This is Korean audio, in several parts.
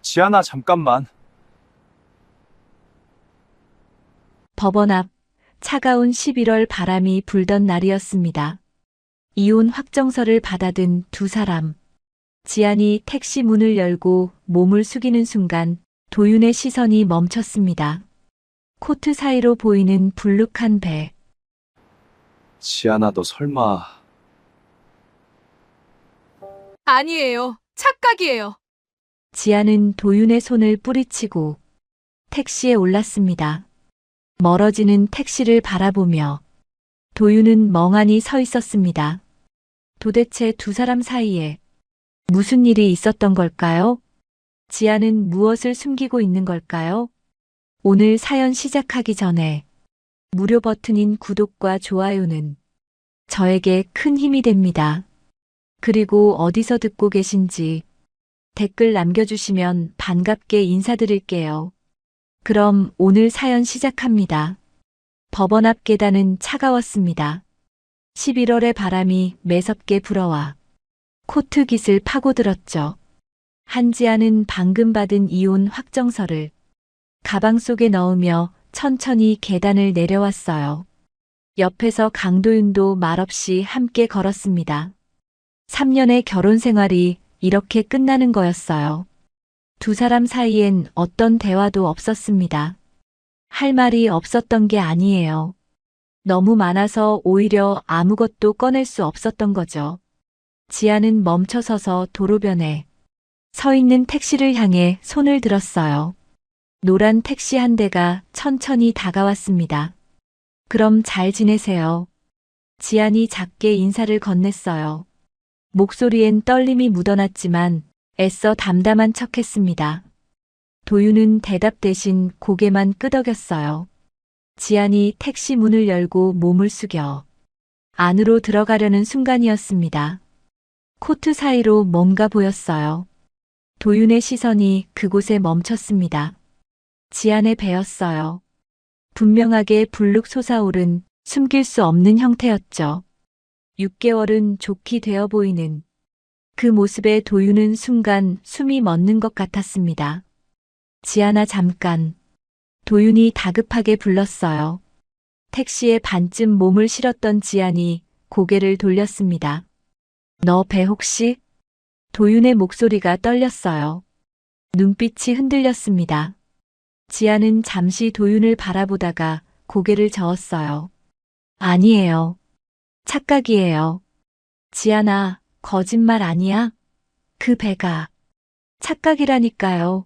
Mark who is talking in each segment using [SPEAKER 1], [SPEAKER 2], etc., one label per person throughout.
[SPEAKER 1] 지안아, 잠깐만.
[SPEAKER 2] 법원 앞 차가운 11월 바람이 불던 날이었습니다. 이혼 확정서를 받아든 두 사람. 지안이 택시 문을 열고 몸을 숙이는 순간 도윤의 시선이 멈췄습니다. 코트 사이로 보이는 불룩한 배.
[SPEAKER 1] 지안아, 너 설마.
[SPEAKER 3] 아니에요. 착각이에요.
[SPEAKER 2] 지안은 도윤의 손을 뿌리치고 택시에 올랐습니다. 멀어지는 택시를 바라보며 도윤은 멍하니 서 있었습니다. 도대체 두 사람 사이에 무슨 일이 있었던 걸까요? 지안은 무엇을 숨기고 있는 걸까요? 오늘 사연 시작하기 전에 무료 버튼인 구독과 좋아요는 저에게 큰 힘이 됩니다. 그리고 어디서 듣고 계신지 댓글 남겨주시면 반갑게 인사드릴게요. 그럼 오늘 사연 시작합니다. 법원 앞 계단은 차가웠습니다. 11월의 바람이 매섭게 불어와 코트 깃을 파고들었죠. 한지아는 방금 받은 이혼 확정서를 가방 속에 넣으며 천천히 계단을 내려왔어요. 옆에서 강도윤도 말없이 함께 걸었습니다. 3년의 결혼 생활이 이렇게 끝나는 거였어요. 두 사람 사이엔 어떤 대화도 없었습니다. 할 말이 없었던 게 아니에요. 너무 많아서 오히려 아무것도 꺼낼 수 없었던 거죠. 지아는 멈춰서서 도로변에 서 있는 택시를 향해 손을 들었어요. 노란 택시 한 대가 천천히 다가왔습니다. 그럼 잘 지내세요. 지안이 작게 인사를 건넸어요. 목소리엔 떨림이 묻어났지만 애써 담담한 척했습니다. 도윤은 대답 대신 고개만 끄덕였어요. 지안이 택시 문을 열고 몸을 숙여 안으로 들어가려는 순간이었습니다. 코트 사이로 뭔가 보였어요. 도윤의 시선이 그곳에 멈췄습니다. 지안의 배였어요. 분명하게 불룩 솟아오른 숨길 수 없는 형태였죠. 6개월은 좋게 되어 보이는 그 모습에 도윤은 순간 숨이 멎는 것 같았습니다. 지안아, 잠깐. 도윤이 다급하게 불렀어요. 택시에 반쯤 몸을 실었던 지안이 고개를 돌렸습니다. 너 배 혹시? 도윤의 목소리가 떨렸어요. 눈빛이 흔들렸습니다. 지안은 잠시 도윤을 바라보다가 고개를 저었어요. 아니에요. 착각이에요. 지안아, 거짓말 아니야? 그 배가 착각이라니까요.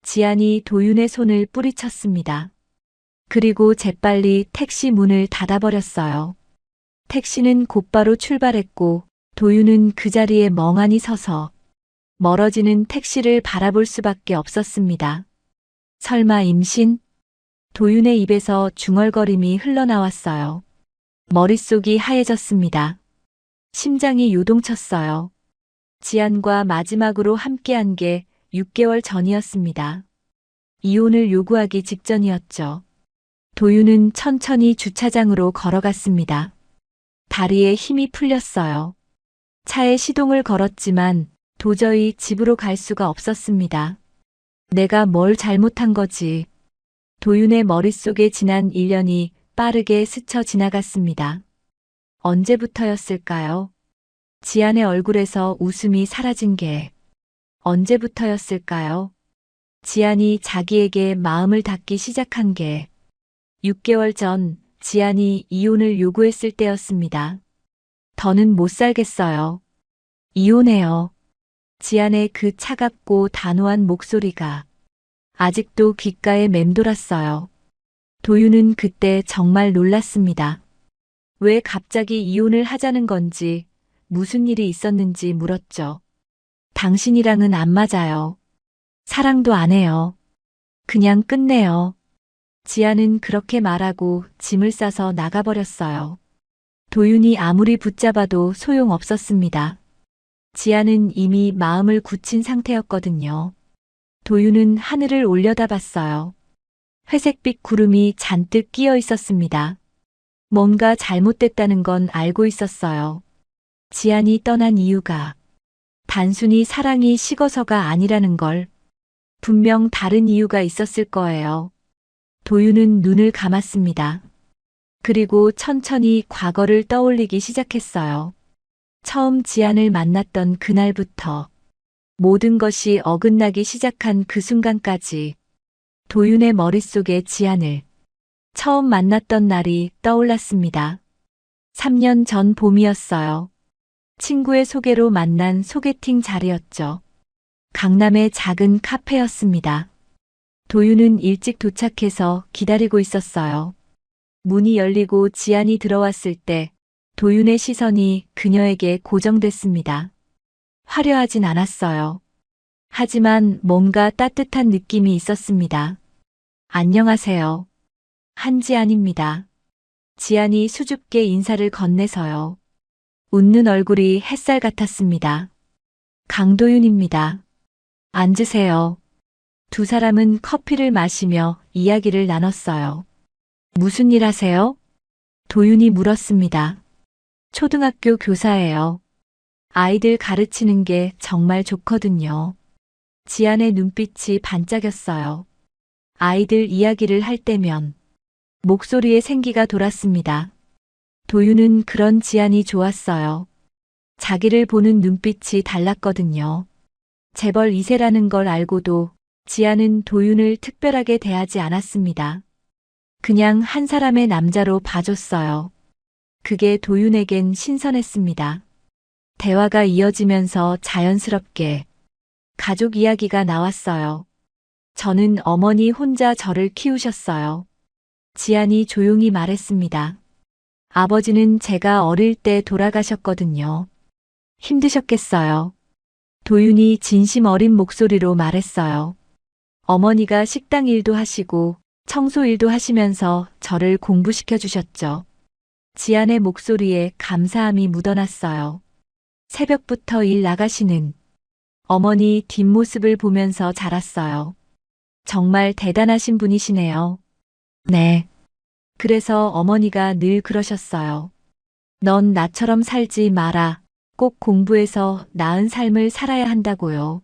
[SPEAKER 2] 지안이 도윤의 손을 뿌리쳤습니다. 그리고 재빨리 택시 문을 닫아버렸어요. 택시는 곧바로 출발했고 도윤은 그 자리에 멍하니 서서 멀어지는 택시를 바라볼 수밖에 없었습니다. 설마 임신? 도윤의 입에서 중얼거림이 흘러나왔어요. 머릿속이 하얘졌습니다. 심장이 요동쳤어요. 지안과 마지막으로 함께한 게 6개월 전이었습니다. 이혼을 요구하기 직전이었죠. 도윤은 천천히 주차장으로 걸어갔습니다. 다리에 힘이 풀렸어요. 차에 시동을 걸었지만 도저히 집으로 갈 수가 없었습니다. 내가 뭘 잘못한 거지. 도윤의 머릿속에 지난 1년이 빠르게 스쳐 지나갔습니다. 언제부터였을까요? 지안의 얼굴에서 웃음이 사라진 게 언제부터였을까요? 지안이 자기에게 마음을 닫기 시작한 게 6개월 전 지안이 이혼을 요구했을 때였습니다. 더는 못 살겠어요. 이혼해요. 지안의 그 차갑고 단호한 목소리가 아직도 귓가에 맴돌았어요. 도윤은 그때 정말 놀랐습니다. 왜 갑자기 이혼을 하자는 건지, 무슨 일이 있었는지 물었죠. 당신이랑은 안 맞아요. 사랑도 안 해요. 그냥 끝내요. 지아는 그렇게 말하고 짐을 싸서 나가버렸어요. 도윤이 아무리 붙잡아도 소용없었습니다. 지아는 이미 마음을 굳힌 상태였거든요. 도윤은 하늘을 올려다봤어요. 회색빛 구름이 잔뜩 끼어 있었습니다. 뭔가 잘못됐다는 건 알고 있었어요. 지안이 떠난 이유가 단순히 사랑이 식어서가 아니라는 걸. 분명 다른 이유가 있었을 거예요. 도윤은 눈을 감았습니다. 그리고 천천히 과거를 떠올리기 시작했어요. 처음 지안을 만났던 그날부터 모든 것이 어긋나기 시작한 그 순간까지 도윤의 머릿속에 지안을 처음 만났던 날이 떠올랐습니다. 3년 전 봄이었어요. 친구의 소개로 만난 소개팅 자리였죠. 강남의 작은 카페였습니다. 도윤은 일찍 도착해서 기다리고 있었어요. 문이 열리고 지안이 들어왔을 때 도윤의 시선이 그녀에게 고정됐습니다. 화려하진 않았어요. 하지만 뭔가 따뜻한 느낌이 있었습니다. 안녕하세요. 한지안입니다. 지안이 수줍게 인사를 건네서요. 웃는 얼굴이 햇살 같았습니다. 강도윤입니다. 앉으세요. 두 사람은 커피를 마시며 이야기를 나눴어요. 무슨 일 하세요? 도윤이 물었습니다. 초등학교 교사예요. 아이들 가르치는 게 정말 좋거든요. 지안의 눈빛이 반짝였어요. 아이들 이야기를 할 때면 목소리에 생기가 돌았습니다. 도윤은 그런 지안이 좋았어요. 자기를 보는 눈빛이 달랐거든요. 재벌 2세라는 걸 알고도 지안은 도윤을 특별하게 대하지 않았습니다. 그냥 한 사람의 남자로 봐줬어요. 그게 도윤에겐 신선했습니다. 대화가 이어지면서 자연스럽게 가족 이야기가 나왔어요. 저는 어머니 혼자 저를 키우셨어요. 지안이 조용히 말했습니다. 아버지는 제가 어릴 때 돌아가셨거든요. 힘드셨겠어요. 도윤이 진심 어린 목소리로 말했어요. 어머니가 식당 일도 하시고 청소 일도 하시면서 저를 공부시켜 주셨죠. 지안의 목소리에 감사함이 묻어났어요. 새벽부터 일 나가시는 어머니 뒷모습을 보면서 자랐어요. 정말 대단하신 분이시네요. 네. 그래서 어머니가 늘 그러셨어요. 넌 나처럼 살지 마라. 꼭 공부해서 나은 삶을 살아야 한다고요.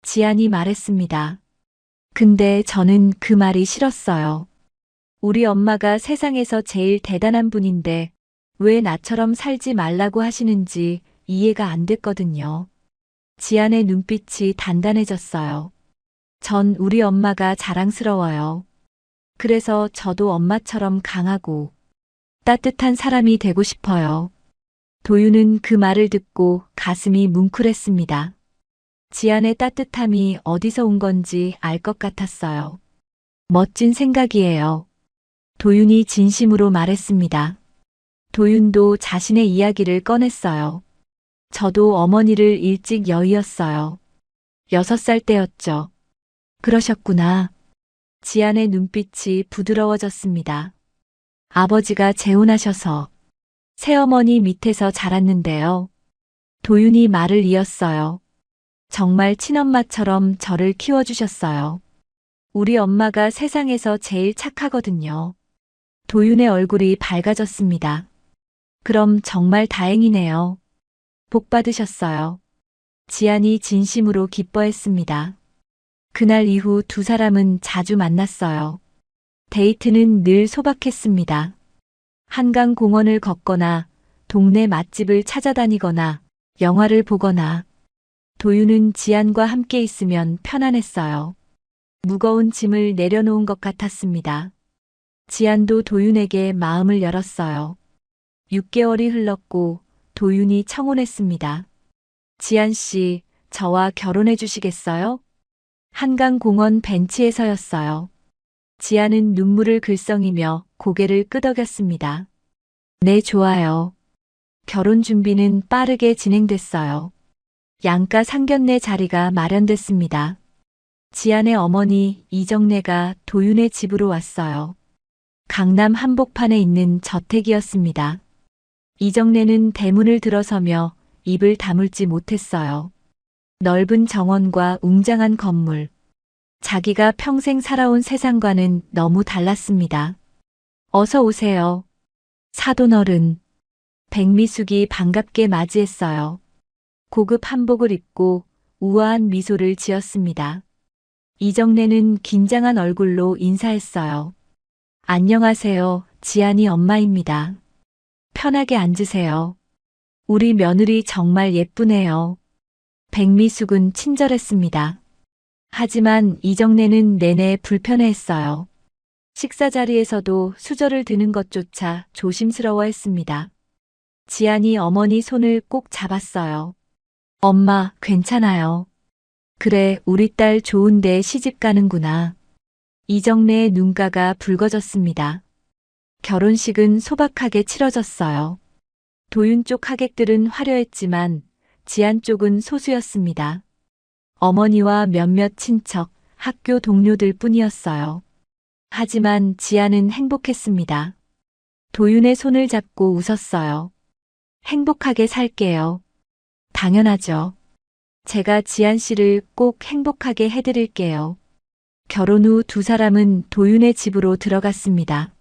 [SPEAKER 2] 지안이 말했습니다. 근데 저는 그 말이 싫었어요. 우리 엄마가 세상에서 제일 대단한 분인데 왜 나처럼 살지 말라고 하시는지 이해가 안 됐거든요. 지안의 눈빛이 단단해졌어요. 전 우리 엄마가 자랑스러워요. 그래서 저도 엄마처럼 강하고 따뜻한 사람이 되고 싶어요. 도윤은 그 말을 듣고 가슴이 뭉클했습니다. 지안의 따뜻함이 어디서 온 건지 알 것 같았어요. 멋진 생각이에요. 도윤이 진심으로 말했습니다. 도윤도 자신의 이야기를 꺼냈어요. 저도 어머니를 일찍 여의었어요. 6살 때였죠. 그러셨구나. 지안의 눈빛이 부드러워졌습니다. 아버지가 재혼하셔서 새어머니 밑에서 자랐는데요. 도윤이 말을 이었어요. 정말 친엄마처럼 저를 키워주셨어요. 우리 엄마가 세상에서 제일 착하거든요. 도윤의 얼굴이 밝아졌습니다. 그럼 정말 다행이네요. 복 받으셨어요. 지안이 진심으로 기뻐했습니다. 그날 이후 두 사람은 자주 만났어요. 데이트는 늘 소박했습니다. 한강 공원을 걷거나 동네 맛집을 찾아다니거나 영화를 보거나 도윤은 지안과 함께 있으면 편안했어요. 무거운 짐을 내려놓은 것 같았습니다. 지안도 도윤에게 마음을 열었어요. 6개월이 흘렀고 도윤이 청혼했습니다. 지안 씨, 저와 결혼해 주시겠어요? 한강공원 벤치에서였어요. 지안은 눈물을 글썽이며 고개를 끄덕였습니다. 네, 좋아요. 결혼 준비는 빠르게 진행됐어요. 양가 상견례 자리가 마련됐습니다. 지안의 어머니 이정래가 도윤의 집으로 왔어요. 강남 한복판에 있는 저택이었습니다. 이정래는 대문을 들어서며 입을 다물지 못했어요. 넓은 정원과 웅장한 건물. 자기가 평생 살아온 세상과는 너무 달랐습니다. 어서 오세요. 사돈어른. 백미숙이 반갑게 맞이했어요. 고급 한복을 입고 우아한 미소를 지었습니다. 이정래는 긴장한 얼굴로 인사했어요. 안녕하세요. 지안이 엄마입니다. 편하게 앉으세요. 우리 며느리 정말 예쁘네요. 백미숙은 친절했습니다. 하지만 이정래는 내내 불편해했어요. 식사 자리에서도 수저를 드는 것조차 조심스러워했습니다. 지안이 어머니 손을 꼭 잡았어요. 엄마, 괜찮아요. 그래, 우리 딸 좋은데 시집 가는구나. 이정래의 눈가가 붉어졌습니다. 결혼식은 소박하게 치러졌어요. 도윤 쪽 하객들은 화려했지만 지안 쪽은 소수였습니다. 어머니와 몇몇 친척, 학교 동료들 뿐이었어요. 하지만 지안은 행복했습니다. 도윤의 손을 잡고 웃었어요. 행복하게 살게요. 당연하죠. 제가 지안 씨를 꼭 행복하게 해드릴게요. 결혼 후 두 사람은 도윤의 집으로 들어갔습니다.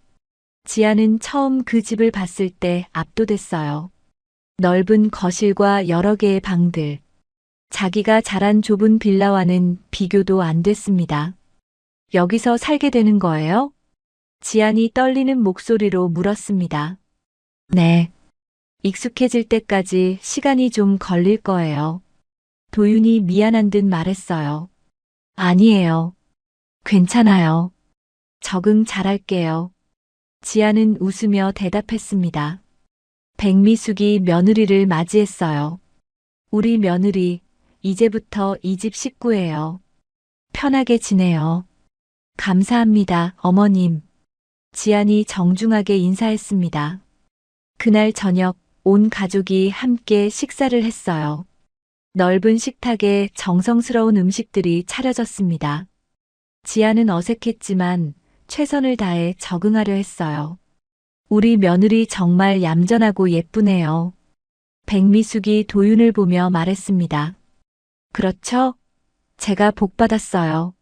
[SPEAKER 2] 지안은 처음 그 집을 봤을 때 압도됐어요. 넓은 거실과 여러 개의 방들. 자기가 자란 좁은 빌라와는 비교도 안 됐습니다. 여기서 살게 되는 거예요? 지안이 떨리는 목소리로 물었습니다. 네. 익숙해질 때까지 시간이 좀 걸릴 거예요. 도윤이 미안한 듯 말했어요. 아니에요. 괜찮아요. 적응 잘할게요. 지안은 웃으며 대답했습니다. 백미숙이 며느리를 맞이했어요. 우리 며느리, 이제부터 이 집 식구예요. 편하게 지내요. 감사합니다, 어머님. 지안이 정중하게 인사했습니다. 그날 저녁 온 가족이 함께 식사를 했어요. 넓은 식탁에 정성스러운 음식들이 차려졌습니다. 지안은 어색했지만 최선을 다해 적응하려 했어요. 우리 며느리 정말 얌전하고 예쁘네요. 백미숙이 도윤을 보며 말했습니다. 그렇죠? 제가 복 받았어요.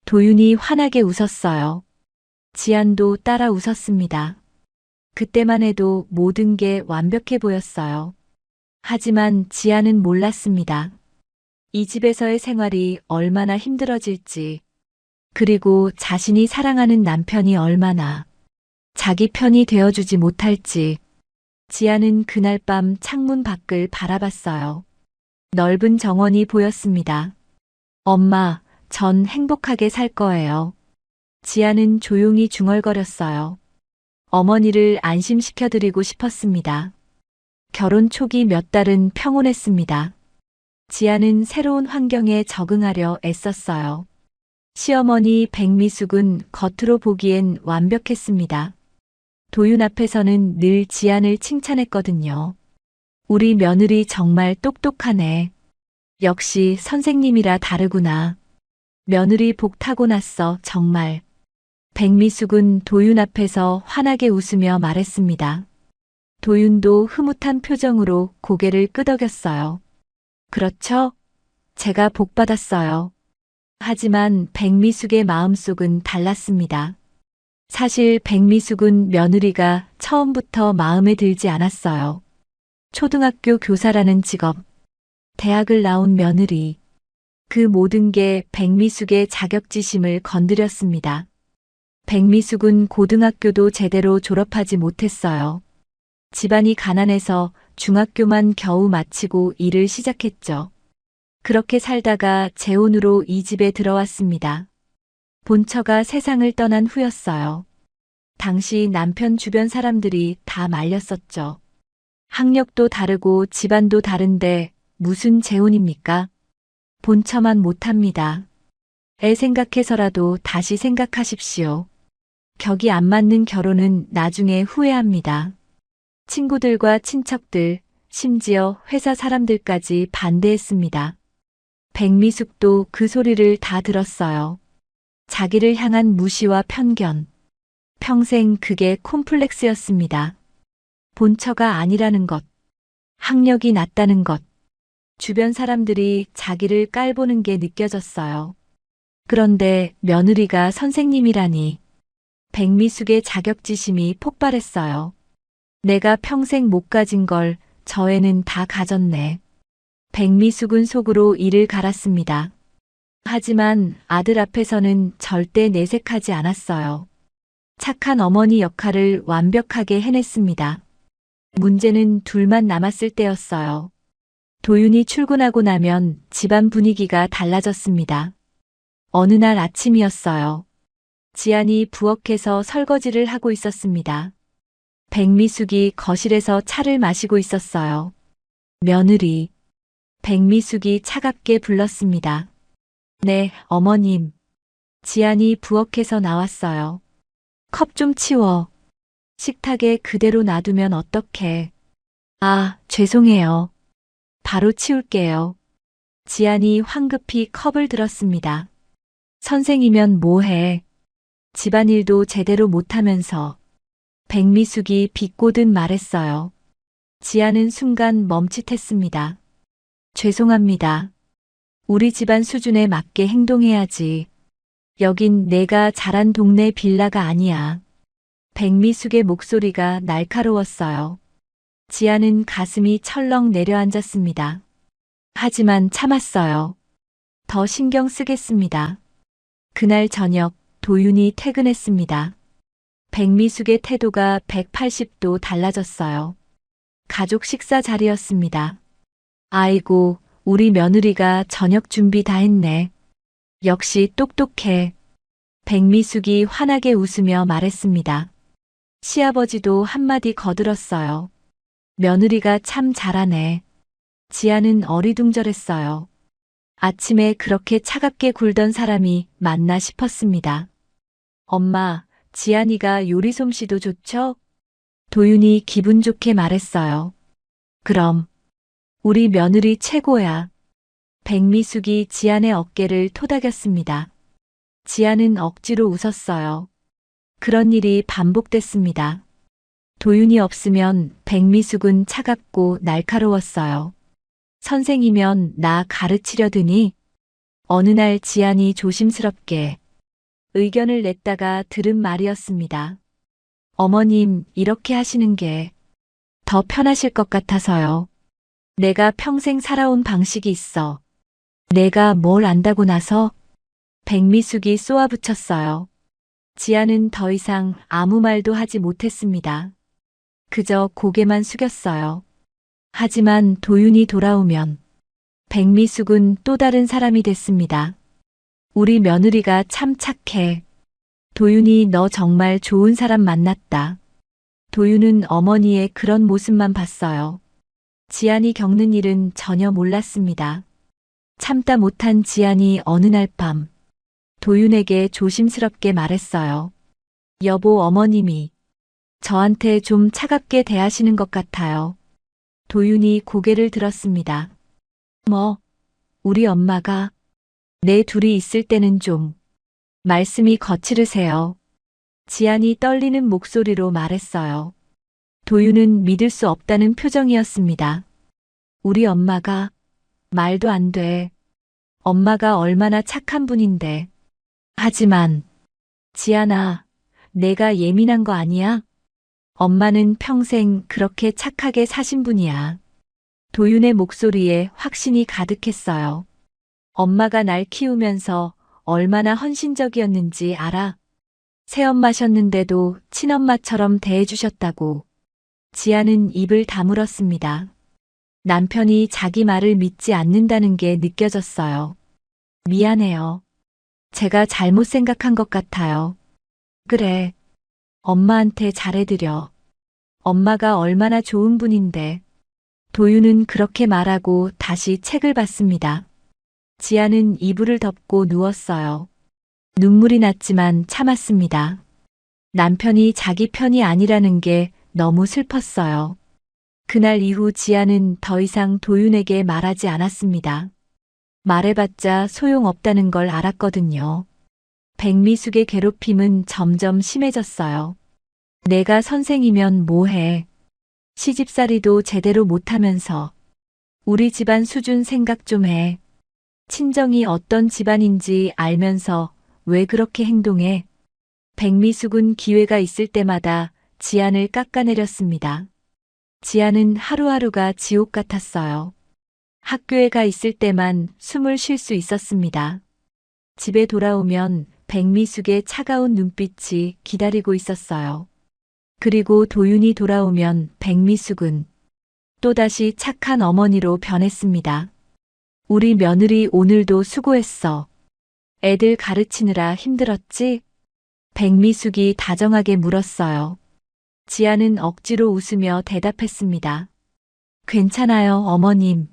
[SPEAKER 2] 도윤이 환하게 웃었어요. 지안도 따라 웃었습니다. 그때만 해도 모든 게 완벽해 보였어요. 하지만 지안은 몰랐습니다. 이 집에서의 생활이 얼마나 힘들어질지, 그리고 자신이 사랑하는 남편이 얼마나 자기 편이 되어주지 못할지. 지안은 그날 밤 창문 밖을 바라봤어요. 넓은 정원이 보였습니다. 엄마, 전 행복하게 살 거예요. 지안은 조용히 중얼거렸어요. 어머니를 안심시켜드리고 싶었습니다. 결혼 초기 몇 달은 평온했습니다. 지안은 새로운 환경에 적응하려 애썼어요. 시어머니 백미숙은 겉으로 보기엔 완벽했습니다. 도윤 앞에서는 늘 지안을 칭찬했거든요. 우리 며느리 정말 똑똑하네. 역시 선생님이라 다르구나. 며느리 복 타고났어, 정말. 백미숙은 도윤 앞에서 환하게 웃으며 말했습니다. 도윤도 흐뭇한 표정으로 고개를 끄덕였어요. 그렇죠? 제가 복 받았어요. 하지만 백미숙의 마음속은 달랐습니다. 사실 백미숙은 며느리가 처음부터 마음에 들지 않았어요. 초등학교 교사라는 직업, 대학을 나온 며느리, 그 모든 게 백미숙의 자격지심을 건드렸습니다. 백미숙은 고등학교도 제대로 졸업하지 못했어요. 집안이 가난해서 중학교만 겨우 마치고 일을 시작했죠. 그렇게 살다가 재혼으로 이 집에 들어왔습니다. 본처가 세상을 떠난 후였어요. 당시 남편 주변 사람들이 다 말렸었죠. 학력도 다르고 집안도 다른데 무슨 재혼입니까? 본처만 못합니다. 애 생각해서라도 다시 생각하십시오. 격이 안 맞는 결혼은 나중에 후회합니다. 친구들과 친척들, 심지어 회사 사람들까지 반대했습니다. 백미숙도 그 소리를 다 들었어요. 자기를 향한 무시와 편견. 평생 그게 콤플렉스였습니다. 본처가 아니라는 것, 학력이 낮다는 것, 주변 사람들이 자기를 깔보는 게 느껴졌어요. 그런데 며느리가 선생님이라니. 백미숙의 자격지심이 폭발했어요. 내가 평생 못 가진 걸 저 애는 다 가졌네. 백미숙은 속으로 이를 갈았습니다. 하지만 아들 앞에서는 절대 내색하지 않았어요. 착한 어머니 역할을 완벽하게 해냈습니다. 문제는 둘만 남았을 때였어요. 도윤이 출근하고 나면 집안 분위기가 달라졌습니다. 어느 날 아침이었어요. 지안이 부엌에서 설거지를 하고 있었습니다. 백미숙이 거실에서 차를 마시고 있었어요. 며느리. 백미숙이 차갑게 불렀습니다. 네, 어머님. 지안이 부엌에서 나왔어요. 컵 좀 치워. 식탁에 그대로 놔두면 어떡해. 아, 죄송해요. 바로 치울게요. 지안이 황급히 컵을 들었습니다. 선생이면 뭐해. 집안일도 제대로 못하면서. 백미숙이 비꼬듯 말했어요. 지안은 순간 멈칫했습니다. 죄송합니다. 우리 집안 수준에 맞게 행동해야지. 여긴 내가 자란 동네 빌라가 아니야. 백미숙의 목소리가 날카로웠어요. 지안은 가슴이 철렁 내려앉았습니다. 하지만 참았어요. 더 신경 쓰겠습니다. 그날 저녁 도윤이 퇴근했습니다. 백미숙의 태도가 180도 달라졌어요. 가족 식사 자리였습니다. 아이고, 우리 며느리가 저녁 준비 다 했네. 역시 똑똑해. 백미숙이 환하게 웃으며 말했습니다. 시아버지도 한마디 거들었어요. 며느리가 참 잘하네. 지아는 어리둥절했어요. 아침에 그렇게 차갑게 굴던 사람이 맞나 싶었습니다. 엄마, 지안이가 요리 솜씨도 좋죠? 도윤이 기분 좋게 말했어요. 그럼, 우리 며느리 최고야. 백미숙이 지안의 어깨를 토닥였습니다. 지안은 억지로 웃었어요. 그런 일이 반복됐습니다. 도윤이 없으면 백미숙은 차갑고 날카로웠어요. 선생이면 나 가르치려 드니? 어느 날 지안이 조심스럽게 의견을 냈다가 들은 말이었습니다. 어머님, 이렇게 하시는 게 더 편하실 것 같아서요. 내가 평생 살아온 방식이 있어. 내가 뭘 안다고 나서? 백미숙이 쏘아붙였어요. 지아는 더 이상 아무 말도 하지 못했습니다. 그저 고개만 숙였어요. 하지만 도윤이 돌아오면 백미숙은 또 다른 사람이 됐습니다. 우리 며느리가 참 착해. 도윤이 너 정말 좋은 사람 만났다. 도윤은 어머니의 그런 모습만 봤어요. 지안이 겪는 일은 전혀 몰랐습니다. 참다 못한 지안이 어느 날 밤 도윤에게 조심스럽게 말했어요. 여보, 어머님이 저한테 좀 차갑게 대하시는 것 같아요. 도윤이 고개를 들었습니다. 뭐, 우리 엄마가 내 둘이 있을 때는 좀 말씀이 거칠으세요. 지안이 떨리는 목소리로 말했어요. 도윤은 믿을 수 없다는 표정이었습니다. 우리 엄마가 말도 안 돼. 엄마가 얼마나 착한 분인데. 하지만 지안아, 내가 예민한 거 아니야? 엄마는 평생 그렇게 착하게 사신 분이야. 도윤의 목소리에 확신이 가득했어요. 엄마가 날 키우면서 얼마나 헌신적이었는지 알아? 새엄마셨는데도 친엄마처럼 대해주셨다고. 지아는 입을 다물었습니다. 남편이 자기 말을 믿지 않는다는 게 느껴졌어요. 미안해요. 제가 잘못 생각한 것 같아요. 그래. 엄마한테 잘해드려. 엄마가 얼마나 좋은 분인데. 도윤은 그렇게 말하고 다시 책을 봤습니다. 지아는 이불을 덮고 누웠어요. 눈물이 났지만 참았습니다. 남편이 자기 편이 아니라는 게 너무 슬펐어요. 그날 이후 지아는 더 이상 도윤에게 말하지 않았습니다. 말해봤자 소용없다는 걸 알았거든요. 백미숙의 괴롭힘은 점점 심해졌어요. 내가 선생이면 뭐해. 시집살이도 제대로 못하면서. 우리 집안 수준 생각 좀 해. 친정이 어떤 집안인지 알면서 왜 그렇게 행동해? 백미숙은 기회가 있을 때마다 지안을 깎아내렸습니다. 지안은 하루하루가 지옥 같았어요. 학교에 가 있을 때만 숨을 쉴 수 있었습니다. 집에 돌아오면 백미숙의 차가운 눈빛이 기다리고 있었어요. 그리고 도윤이 돌아오면 백미숙은 또다시 착한 어머니로 변했습니다. 우리 며느리 오늘도 수고했어. 애들 가르치느라 힘들었지? 백미숙이 다정하게 물었어요. 지아는 억지로 웃으며 대답했습니다. 괜찮아요, 어머님.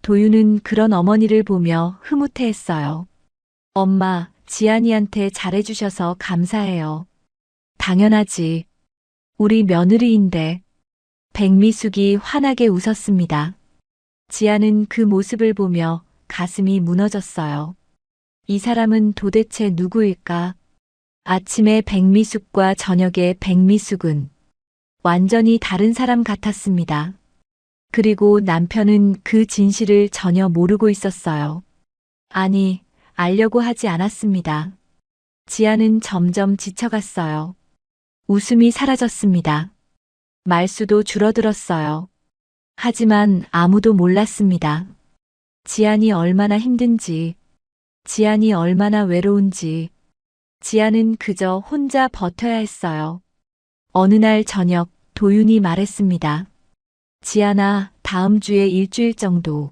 [SPEAKER 2] 도윤은 그런 어머니를 보며 흐뭇해했어요. 엄마, 지안이한테 잘해주셔서 감사해요. 당연하지. 우리 며느리인데. 백미숙이 환하게 웃었습니다. 지아는 그 모습을 보며 가슴이 무너졌어요. 이 사람은 도대체 누구일까? 아침에 백미숙과 저녁에 백미숙은 완전히 다른 사람 같았습니다. 그리고 남편은 그 진실을 전혀 모르고 있었어요. 아니, 알려고 하지 않았습니다. 지아는 점점 지쳐갔어요. 웃음이 사라졌습니다. 말수도 줄어들었어요. 하지만 아무도 몰랐습니다. 지안이 얼마나 힘든지, 지안이 얼마나 외로운지, 지안은 그저 혼자 버텨야 했어요. 어느 날 저녁 도윤이 말했습니다. 지안아, 다음 주에 일주일 정도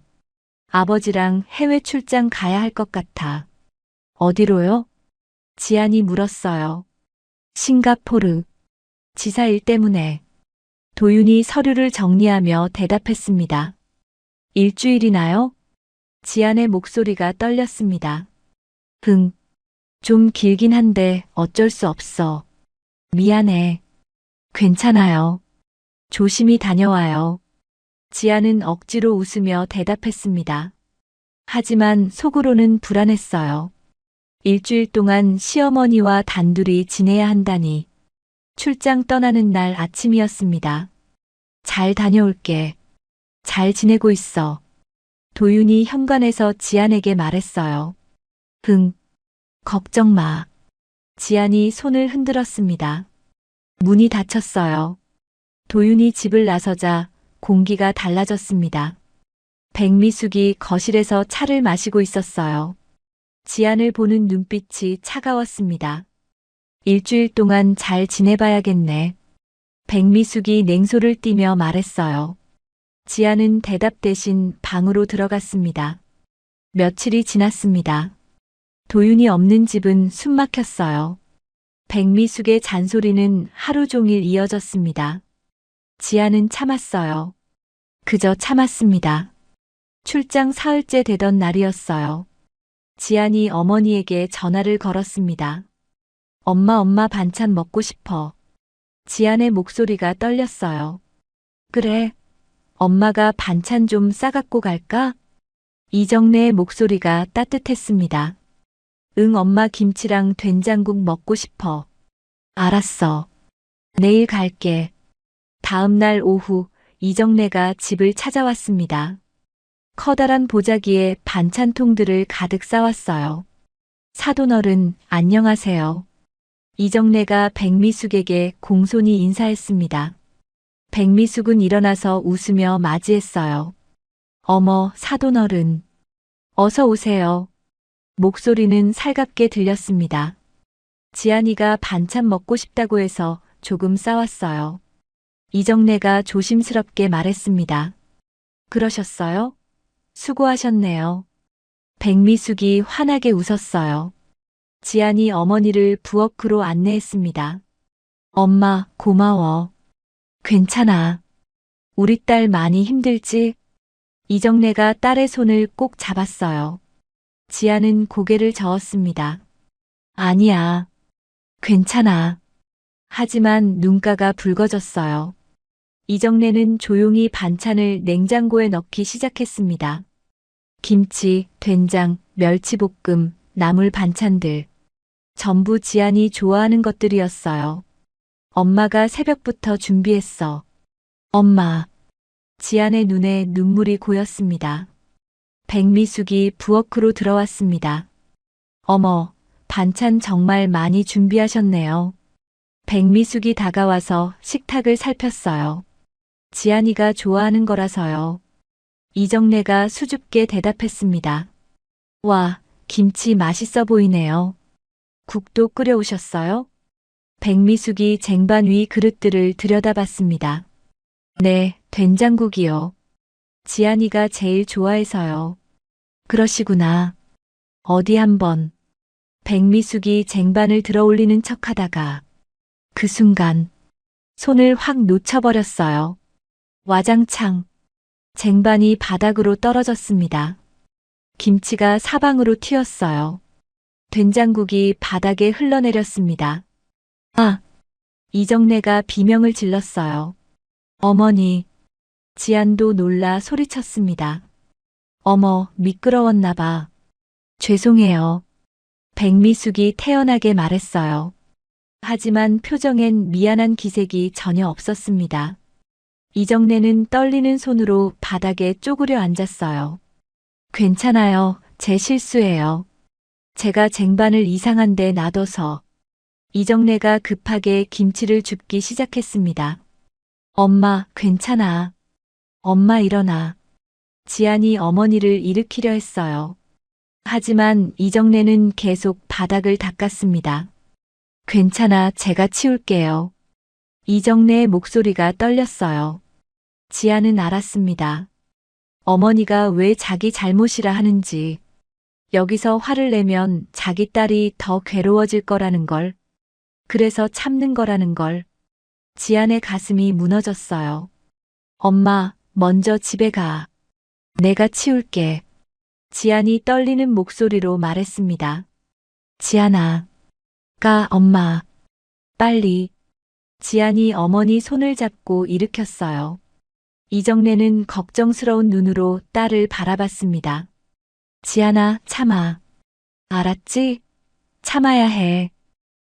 [SPEAKER 2] 아버지랑 해외 출장 가야 할 것 같아. 어디로요? 지안이 물었어요. 싱가포르. 지사 일 때문에. 도윤이 서류를 정리하며 대답했습니다. 일주일이나요? 지안의 목소리가 떨렸습니다. 좀 길긴 한데 어쩔 수 없어. 미안해. 괜찮아요. 조심히 다녀와요. 지아는 억지로 웃으며 대답했습니다. 하지만 속으로는 불안했어요. 일주일 동안 시어머니와 단둘이 지내야 한다니. 출장 떠나는 날 아침이었습니다. 잘 다녀올게. 잘 지내고 있어. 도윤이 현관에서 지안에게 말했어요. 걱정 마. 지안이 손을 흔들었습니다. 문이 닫혔어요. 도윤이 집을 나서자 공기가 달라졌습니다. 백미숙이 거실에서 차를 마시고 있었어요. 지안을 보는 눈빛이 차가웠습니다. 일주일 동안 잘 지내봐야겠네. 백미숙이 냉소를 띠며 말했어요. 지안은 대답 대신 방으로 들어갔습니다. 며칠이 지났습니다. 도윤이 없는 집은 숨막혔어요. 백미숙의 잔소리는 하루 종일 이어졌습니다. 지안은 참았어요. 그저 참았습니다. 출장 사흘째 되던 날이었어요. 지안이 어머니에게 전화를 걸었습니다. 엄마 반찬 먹고 싶어. 지안의 목소리가 떨렸어요. 그래. 엄마가 반찬 좀 싸갖고 갈까? 이정래의 목소리가 따뜻했습니다. 응, 엄마 김치랑 된장국 먹고 싶어. 알았어. 내일 갈게. 다음 날 오후 이정래가 집을 찾아왔습니다. 커다란 보자기에 반찬통들을 가득 싸왔어요. 사돈어른, 안녕하세요. 이정래가 백미숙에게 공손히 인사했습니다. 백미숙은 일어나서 웃으며 맞이했어요. 어머, 사돈어른. 어서 오세요. 목소리는 살갑게 들렸습니다. 지안이가 반찬 먹고 싶다고 해서 조금 싸왔어요. 이정래가 조심스럽게 말했습니다. 그러셨어요? 수고하셨네요. 백미숙이 환하게 웃었어요. 지안이 어머니를 부엌으로 안내했습니다. 엄마, 고마워. 괜찮아. 우리 딸 많이 힘들지? 이정래가 딸의 손을 꼭 잡았어요. 지안은 고개를 저었습니다. 아니야. 괜찮아. 하지만 눈가가 붉어졌어요. 이정래는 조용히 반찬을 냉장고에 넣기 시작했습니다. 김치, 된장, 멸치볶음, 나물 반찬들. 전부 지안이 좋아하는 것들이었어요. 엄마가 새벽부터 준비했어. 엄마. 지안의 눈에 눈물이 고였습니다. 백미숙이 부엌으로 들어왔습니다. 어머, 반찬 정말 많이 준비하셨네요. 백미숙이 다가와서 식탁을 살폈어요. 지안이가 좋아하는 거라서요. 이정래가 수줍게 대답했습니다. 와, 김치 맛있어 보이네요. 국도 끓여오셨어요? 백미숙이 쟁반 위 그릇들을 들여다봤습니다. 네, 된장국이요. 지안이가 제일 좋아해서요. 그러시구나. 어디 한번. 백미숙이 쟁반을 들어올리는 척하다가 그 순간 손을 확 놓쳐버렸어요. 와장창. 쟁반이 바닥으로 떨어졌습니다. 김치가 사방으로 튀었어요. 된장국이 바닥에 흘러내렸습니다. 아! 이정래가 비명을 질렀어요. 어머니. 지안도 놀라 소리쳤습니다. 어머, 미끄러웠나 봐. 죄송해요. 백미숙이 태연하게 말했어요. 하지만 표정엔 미안한 기색이 전혀 없었습니다. 이정래는 떨리는 손으로 바닥에 쪼그려 앉았어요. 괜찮아요. 제 실수예요. 제가 쟁반을 이상한 데 놔둬서. 이정래가 급하게 김치를 줍기 시작했습니다. 엄마, 괜찮아. 엄마 일어나. 지안이 어머니를 일으키려 했어요. 하지만 이정래는 계속 바닥을 닦았습니다. 괜찮아, 제가 치울게요. 이정래의 목소리가 떨렸어요. 지안은 알았습니다. 어머니가 왜 자기 잘못이라 하는지, 여기서 화를 내면 자기 딸이 더 괴로워질 거라는 걸, 그래서 참는 거라는 걸. 지안의 가슴이 무너졌어요. 엄마, 먼저 집에 가. 내가 치울게. 지안이 떨리는 목소리로 말했습니다. 지안아. 가, 엄마. 빨리. 지안이 어머니 손을 잡고 일으켰어요. 이정래는 걱정스러운 눈으로 딸을 바라봤습니다. 지안아, 참아. 알았지? 참아야 해.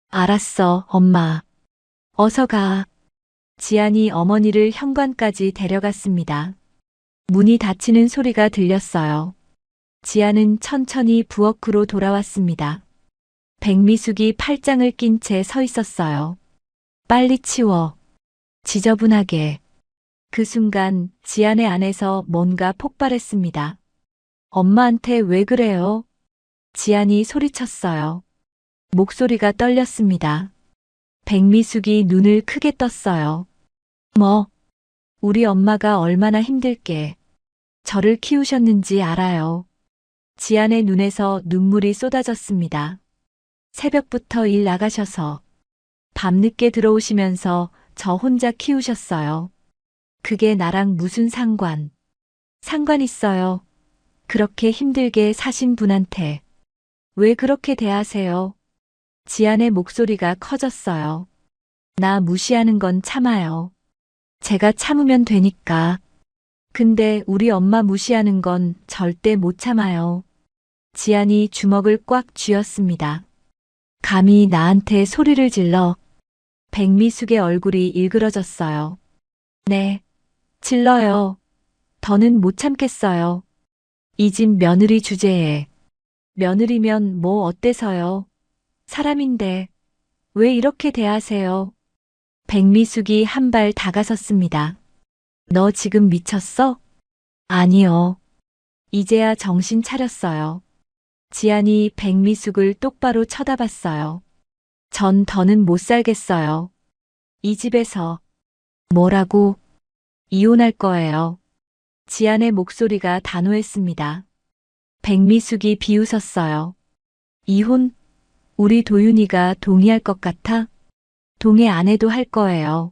[SPEAKER 2] 알았어, 엄마. 어서 가. 지안이 어머니를 현관까지 데려갔습니다. 문이 닫히는 소리가 들렸어요. 지안은 천천히 부엌으로 돌아왔습니다. 백미숙이 팔짱을 낀 채 서 있었어요. 빨리 치워. 지저분하게. 그 순간 지안의 안에서 뭔가 폭발했습니다. 엄마한테 왜 그래요? 지안이 소리쳤어요. 목소리가 떨렸습니다. 백미숙이 눈을 크게 떴어요. 뭐? 우리 엄마가 얼마나 힘들게 저를 키우셨는지 알아요. 지안의 눈에서 눈물이 쏟아졌습니다. 새벽부터 일 나가셔서 밤늦게 들어오시면서 저 혼자 키우셨어요. 그게 나랑 무슨 상관? 상관 있어요. 그렇게 힘들게 사신 분한테 왜 그렇게 대하세요? 지안의 목소리가 커졌어요. 나 무시하는 건 참아요. 제가 참으면 되니까. 근데 우리 엄마 무시하는 건 절대 못 참아요. 지안이 주먹을 꽉 쥐었습니다. 감히 나한테 소리를 질러. 백미숙의 얼굴이 일그러졌어요. 네, 질러요. 더는 못 참겠어요. 이 집 며느리 주제에. 며느리면 뭐 어때서요? 사람인데 왜 이렇게 대하세요? 백미숙이 한 발 다가섰습니다. 너 지금 미쳤어? 아니요. 이제야 정신 차렸어요. 지안이 백미숙을 똑바로 쳐다봤어요. 전 더는 못 살겠어요. 이 집에서. 뭐라고? 이혼할 거예요. 지안의 목소리가 단호했습니다. 백미숙이 비웃었어요. 이혼? 우리 도윤이가 동의할 것 같아? 동의 안 해도 할 거예요.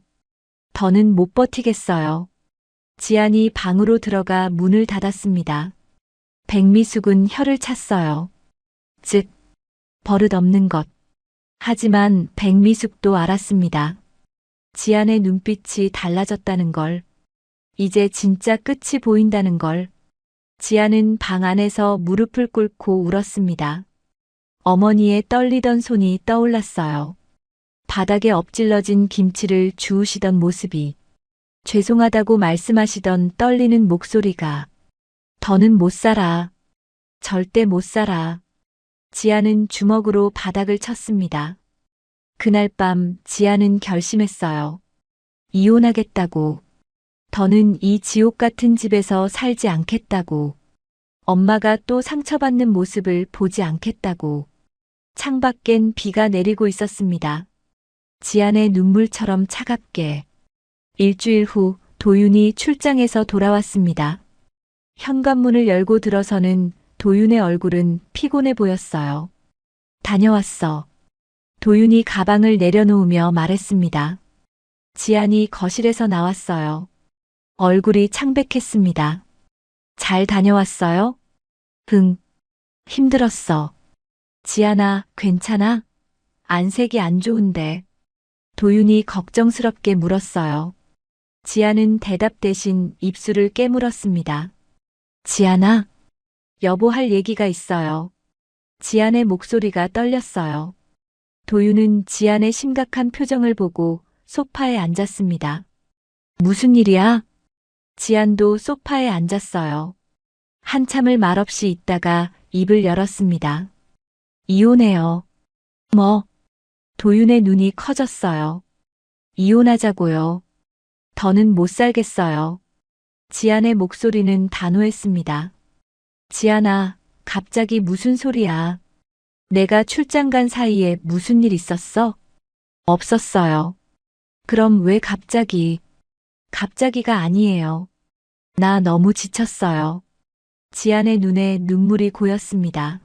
[SPEAKER 2] 더는 못 버티겠어요. 지안이 방으로 들어가 문을 닫았습니다. 백미숙은 혀를 찼어요. 즉, 버릇없는 것. 하지만 백미숙도 알았습니다. 지안의 눈빛이 달라졌다는 걸. 이제 진짜 끝이 보인다는 걸. 지안은 방 안에서 무릎을 꿇고 울었습니다. 어머니의 떨리던 손이 떠올랐어요. 바닥에 엎질러진 김치를 주우시던 모습이. 죄송하다고 말씀하시던 떨리는 목소리가. 더는 못 살아. 절대 못 살아. 지안은 주먹으로 바닥을 쳤습니다. 그날 밤 지안은 결심했어요. 이혼하겠다고. 더는 이 지옥 같은 집에서 살지 않겠다고. 엄마가 또 상처받는 모습을 보지 않겠다고. 창밖엔 비가 내리고 있었습니다. 지안의 눈물처럼 차갑게. 일주일 후 도윤이 출장에서 돌아왔습니다. 현관문을 열고 들어서는 도윤의 얼굴은 피곤해 보였어요. 다녀왔어. 도윤이 가방을 내려놓으며 말했습니다. 지안이 거실에서 나왔어요. 얼굴이 창백했습니다. 잘 다녀왔어요? 응. 힘들었어. 지안아, 괜찮아? 안색이 안 좋은데. 도윤이 걱정스럽게 물었어요. 지안은 대답 대신 입술을 깨물었습니다. 지안아, 여보 할 얘기가 있어요. 지안의 목소리가 떨렸어요. 도윤은 지안의 심각한 표정을 보고 소파에 앉았습니다. 무슨 일이야? 지안도 소파에 앉았어요. 한참을 말없이 있다가 입을 열었습니다. 이혼해요. 뭐? 도윤의 눈이 커졌어요. 이혼하자고요. 더는 못 살겠어요. 지안의 목소리는 단호했습니다. 지안아, 갑자기 무슨 소리야? 내가 출장 간 사이에 무슨 일 있었어? 없었어요. 그럼 왜 갑자기? 갑자기가 아니에요. 나 너무 지쳤어요. 지안의 눈에 눈물이 고였습니다.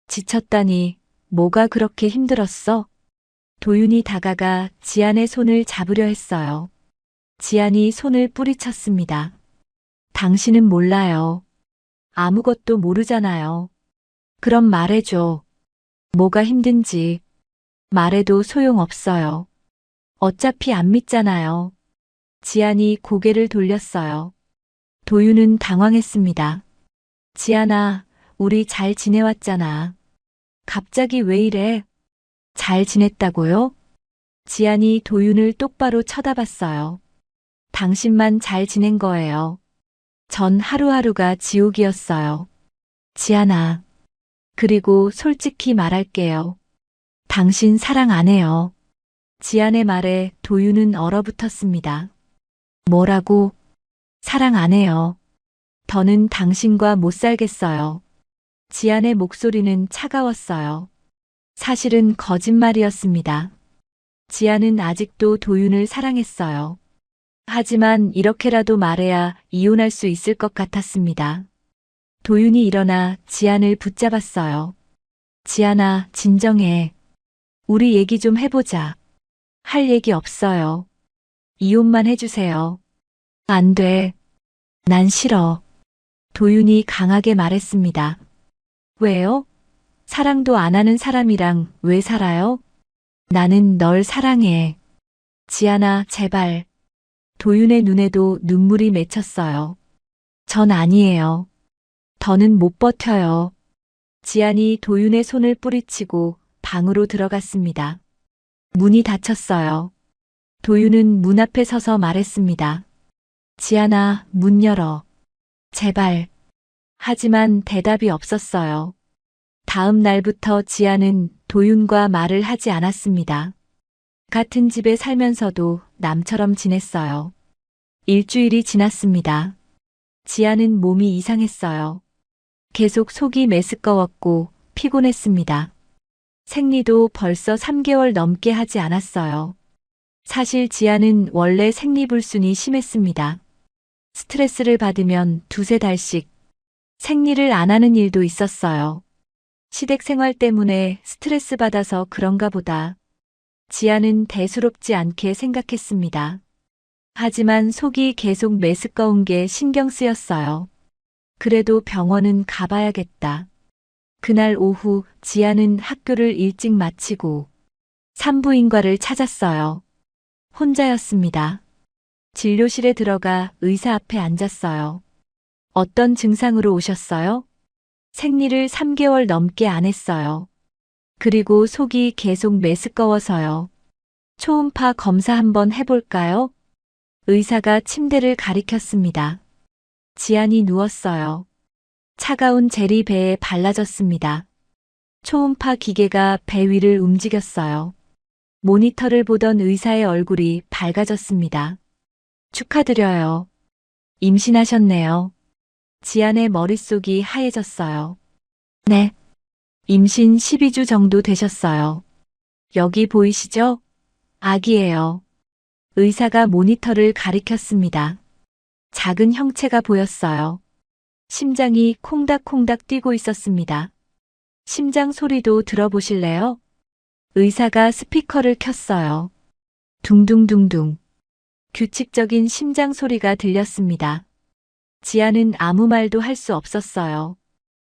[SPEAKER 2] 지쳤다니, 뭐가 그렇게 힘들었어? 도윤이 다가가 지안의 손을 잡으려 했어요. 지안이 손을 뿌리쳤습니다. 당신은 몰라요. 아무것도 모르잖아요. 그럼 말해줘. 뭐가 힘든지. 말해도 소용없어요. 어차피 안 믿잖아요. 지안이 고개를 돌렸어요. 도윤은 당황했습니다. 지안아, 우리 잘 지내왔잖아. 갑자기 왜 이래? 잘 지냈다고요? 지안이 도윤을 똑바로 쳐다봤어요. 당신만 잘 지낸 거예요. 전 하루하루가 지옥이었어요. 지안아. 그리고 솔직히 말할게요. 당신 사랑 안 해요. 지안의 말에 도윤은 얼어붙었습니다. 뭐라고? 사랑 안 해요. 더는 당신과 못 살겠어요. 지안의 목소리는 차가웠어요. 사실은 거짓말이었습니다. 지안은 아직도 도윤을 사랑했어요. 하지만 이렇게라도 말해야 이혼할 수 있을 것 같았습니다. 도윤이 일어나 지안을 붙잡았어요. 지안아, 진정해. 우리 얘기 좀 해보자. 할 얘기 없어요. 이혼만 해주세요. 안 돼. 난 싫어. 도윤이 강하게 말했습니다. 왜요? 사랑도 안 하는 사람이랑 왜 살아요? 나는 널 사랑해. 지안아, 제발. 도윤의 눈에도 눈물이 맺혔어요. 전 아니에요. 더는 못 버텨요. 지안이 도윤의 손을 뿌리치고 방으로 들어갔습니다. 문이 닫혔어요. 도윤은 문 앞에 서서 말했습니다. 지안아, 문 열어. 제발. 하지만 대답이 없었어요. 다음 날부터 지안은 도윤과 말을 하지 않았습니다. 같은 집에 살면서도 남처럼 지냈어요. 일주일이 지났습니다. 지안은 몸이 이상했어요. 계속 속이 메스꺼웠고 피곤했습니다. 생리도 벌써 3개월 넘게 하지 않았어요. 사실 지안은 원래 생리불순이 심했습니다. 스트레스를 받으면 두세 달씩 생리를 안 하는 일도 있었어요. 시댁 생활 때문에 스트레스 받아서 그런가 보다. 지안은 대수롭지 않게 생각했습니다. 하지만 속이 계속 메스꺼운 게 신경 쓰였어요. 그래도 병원은 가봐야겠다. 그날 오후 지안은 학교를 일찍 마치고 산부인과를 찾았어요. 혼자였습니다. 진료실에 들어가 의사 앞에 앉았어요. 어떤 증상으로 오셨어요? 생리를 3개월 넘게 안 했어요. 그리고 속이 계속 메스꺼워서요. 초음파 검사 한번 해볼까요? 의사가 침대를 가리켰습니다. 지안이 누웠어요. 차가운 젤이 배에 발라졌습니다. 초음파 기계가 배 위를 움직였어요. 모니터를 보던 의사의 얼굴이 밝아졌습니다. 축하드려요. 임신하셨네요. 지안의 머릿속이 하얘졌어요. 네. 임신 12주 정도 되셨어요. 여기 보이시죠? 아기예요. 의사가 모니터를 가리켰습니다. 작은 형체가 보였어요. 심장이 콩닥콩닥 뛰고 있었습니다. 심장 소리도 들어보실래요? 의사가 스피커를 켰어요. 둥둥둥둥. 규칙적인 심장 소리가 들렸습니다. 지아는 아무 말도 할 수 없었어요.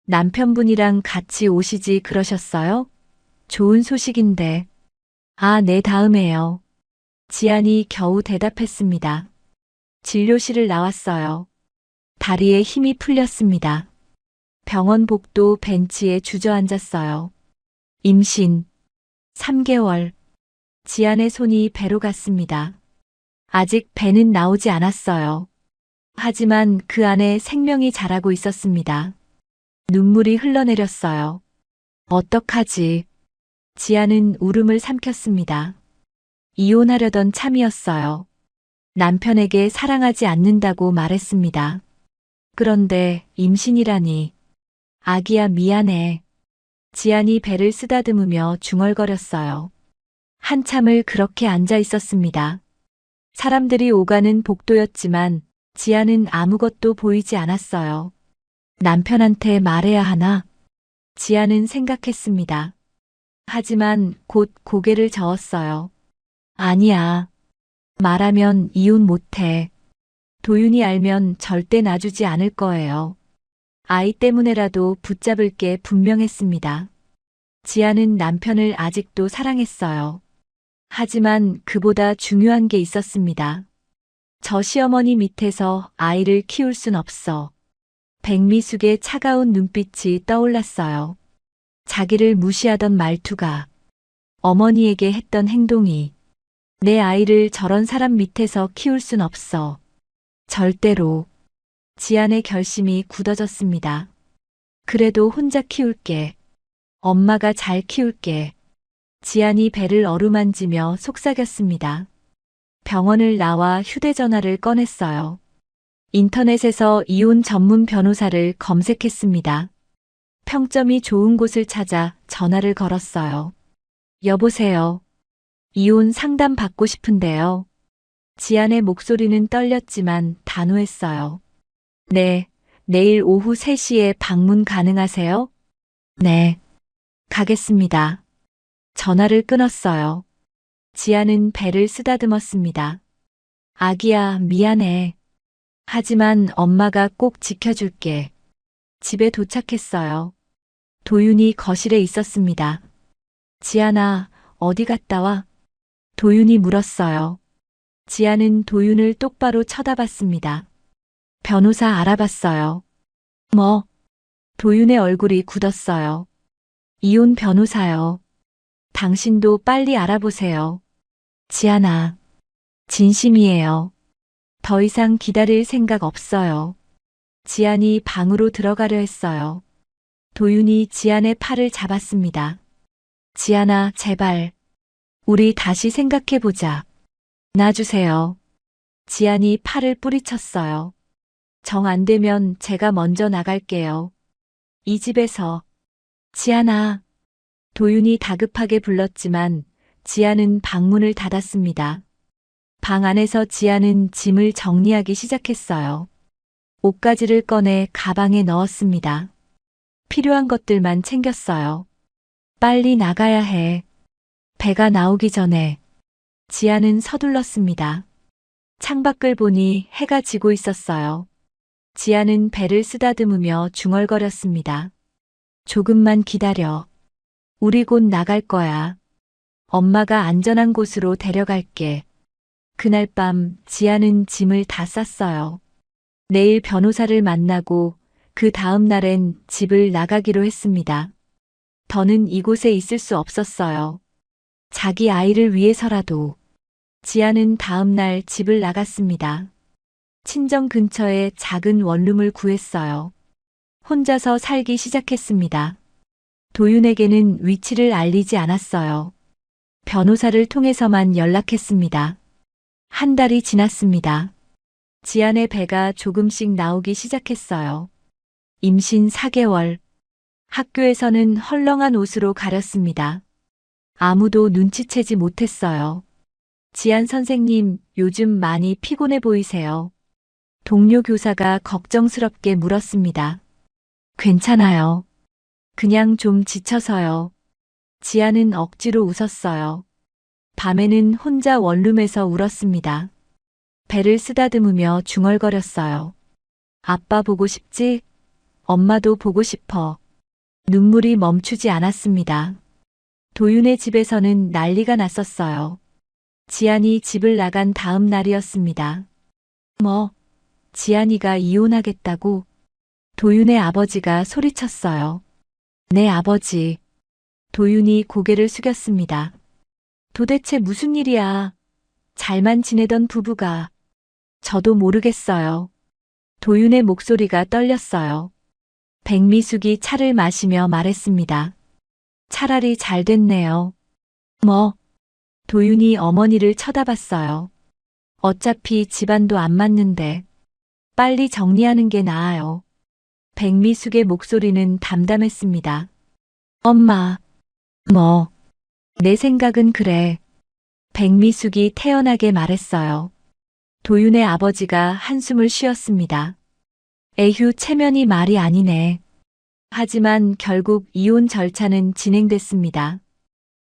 [SPEAKER 2] 남편분이랑 같이 오시지 그러셨어요? 좋은 소식인데. 아, 네, 다음에요. 지안이 겨우 대답했습니다. 진료실을 나왔어요. 다리에 힘이 풀렸습니다. 병원 복도 벤치에 주저앉았어요. 임신 3개월. 지안의 손이 배로 갔습니다. 아직 배는 나오지 않았어요. 하지만 그 안에 생명이 자라고 있었습니다. 눈물이 흘러내렸어요. 어떡하지? 지아는 울음을 삼켰습니다. 이혼하려던 참이었어요. 남편에게 사랑하지 않는다고 말했습니다. 그런데 임신이라니. 아기야, 미안해. 지안이 배를 쓰다듬으며 중얼거렸어요. 한참을 그렇게 앉아 있었습니다. 사람들이 오가는 복도였지만 지아는 아무것도 보이지 않았어요. 남편한테 말해야 하나? 지아는 생각했습니다. 하지만 곧 고개를 저었어요. 아니야. 말하면 이혼 못해. 도윤이 알면 절대 놔주지 않을 거예요. 아이 때문에라도 붙잡을 게 분명했습니다. 지아는 남편을 아직도 사랑했어요. 하지만 그보다 중요한 게 있었습니다. 저 시어머니 밑에서 아이를 키울 순 없어. 백미숙의 차가운 눈빛이 떠올랐어요. 자기를 무시하던 말투가, 어머니에게 했던 행동이, 내 아이를 저런 사람 밑에서 키울 순 없어. 절대로. 지안의 결심이 굳어졌습니다. 그래도 혼자 키울게. 엄마가 잘 키울게. 지안이 배를 어루만지며 속삭였습니다. 병원을 나와 휴대전화를 꺼냈어요. 인터넷에서 이혼 전문 변호사를 검색했습니다. 평점이 좋은 곳을 찾아 전화를 걸었어요. 여보세요. 이혼 상담 받고 싶은데요. 지안의 목소리는 떨렸지만 단호했어요. 네, 내일 오후 3시에 방문 가능하세요? 네, 가겠습니다. 전화를 끊었어요. 지아는 배를 쓰다듬었습니다. 아기야, 미안해. 하지만 엄마가 꼭 지켜줄게. 집에 도착했어요. 도윤이 거실에 있었습니다. 지아나, 어디 갔다 와? 도윤이 물었어요. 지아는 도윤을 똑바로 쳐다봤습니다. 변호사 알아봤어요. 뭐? 도윤의 얼굴이 굳었어요. 이혼 변호사요. 당신도 빨리 알아보세요. 지아나, 진심이에요. 더 이상 기다릴 생각 없어요. 지안이 방으로 들어가려 했어요. 도윤이 지안의 팔을 잡았습니다. 지안아, 제발. 우리 다시 생각해보자. 놔주세요. 지안이 팔을 뿌리쳤어요. 정 안 되면 제가 먼저 나갈게요. 이 집에서. 지안아. 도윤이 다급하게 불렀지만 지안은 방문을 닫았습니다. 방 안에서 지안은 짐을 정리하기 시작했어요. 옷가지를 꺼내 가방에 넣었습니다. 필요한 것들만 챙겼어요. 빨리 나가야 해. 배가 나오기 전에. 지안은 서둘렀습니다. 창밖을 보니 해가 지고 있었어요. 지안은 배를 쓰다듬으며 중얼거렸습니다. 조금만 기다려. 우리 곧 나갈 거야. 엄마가 안전한 곳으로 데려갈게. 그날 밤 지아는 짐을 다 쌌어요. 내일 변호사를 만나고 그 다음 날엔 집을 나가기로 했습니다. 더는 이곳에 있을 수 없었어요. 자기 아이를 위해서라도. 지아는 다음 날 집을 나갔습니다. 친정 근처에 작은 원룸을 구했어요. 혼자서 살기 시작했습니다. 도윤에게는 위치를 알리지 않았어요. 변호사를 통해서만 연락했습니다. 한 달이 지났습니다. 지안의 배가 조금씩 나오기 시작했어요. 임신 4개월. 학교에서는 헐렁한 옷으로 가렸습니다. 아무도 눈치채지 못했어요. 지안 선생님, 요즘 많이 피곤해 보이세요. 동료 교사가 걱정스럽게 물었습니다. 괜찮아요. 그냥 좀 지쳐서요. 지안은 억지로 웃었어요. 밤에는 혼자 원룸에서 울었습니다. 배를 쓰다듬으며 중얼거렸어요. 아빠 보고 싶지? 엄마도 보고 싶어. 눈물이 멈추지 않았습니다. 도윤의 집에서는 난리가 났었어요. 지안이 집을 나간 다음 날이었습니다. 뭐, 지안이가 이혼하겠다고? 도윤의 아버지가 소리쳤어요. 네, 아버지. 도윤이 고개를 숙였습니다. 도대체 무슨 일이야? 잘만 지내던 부부가. 저도 모르겠어요. 도윤의 목소리가 떨렸어요. 백미숙이 차를 마시며 말했습니다. 차라리 잘 됐네요. 뭐? 도윤이 어머니를 쳐다봤어요. 어차피 집안도 안 맞는데 빨리 정리하는 게 나아요. 백미숙의 목소리는 담담했습니다. 엄마. 뭐? 내 생각은 그래. 백미숙이 태연하게 말했어요. 도윤의 아버지가 한숨을 쉬었습니다. 에휴, 체면이 말이 아니네. 하지만 결국 이혼 절차는 진행됐습니다.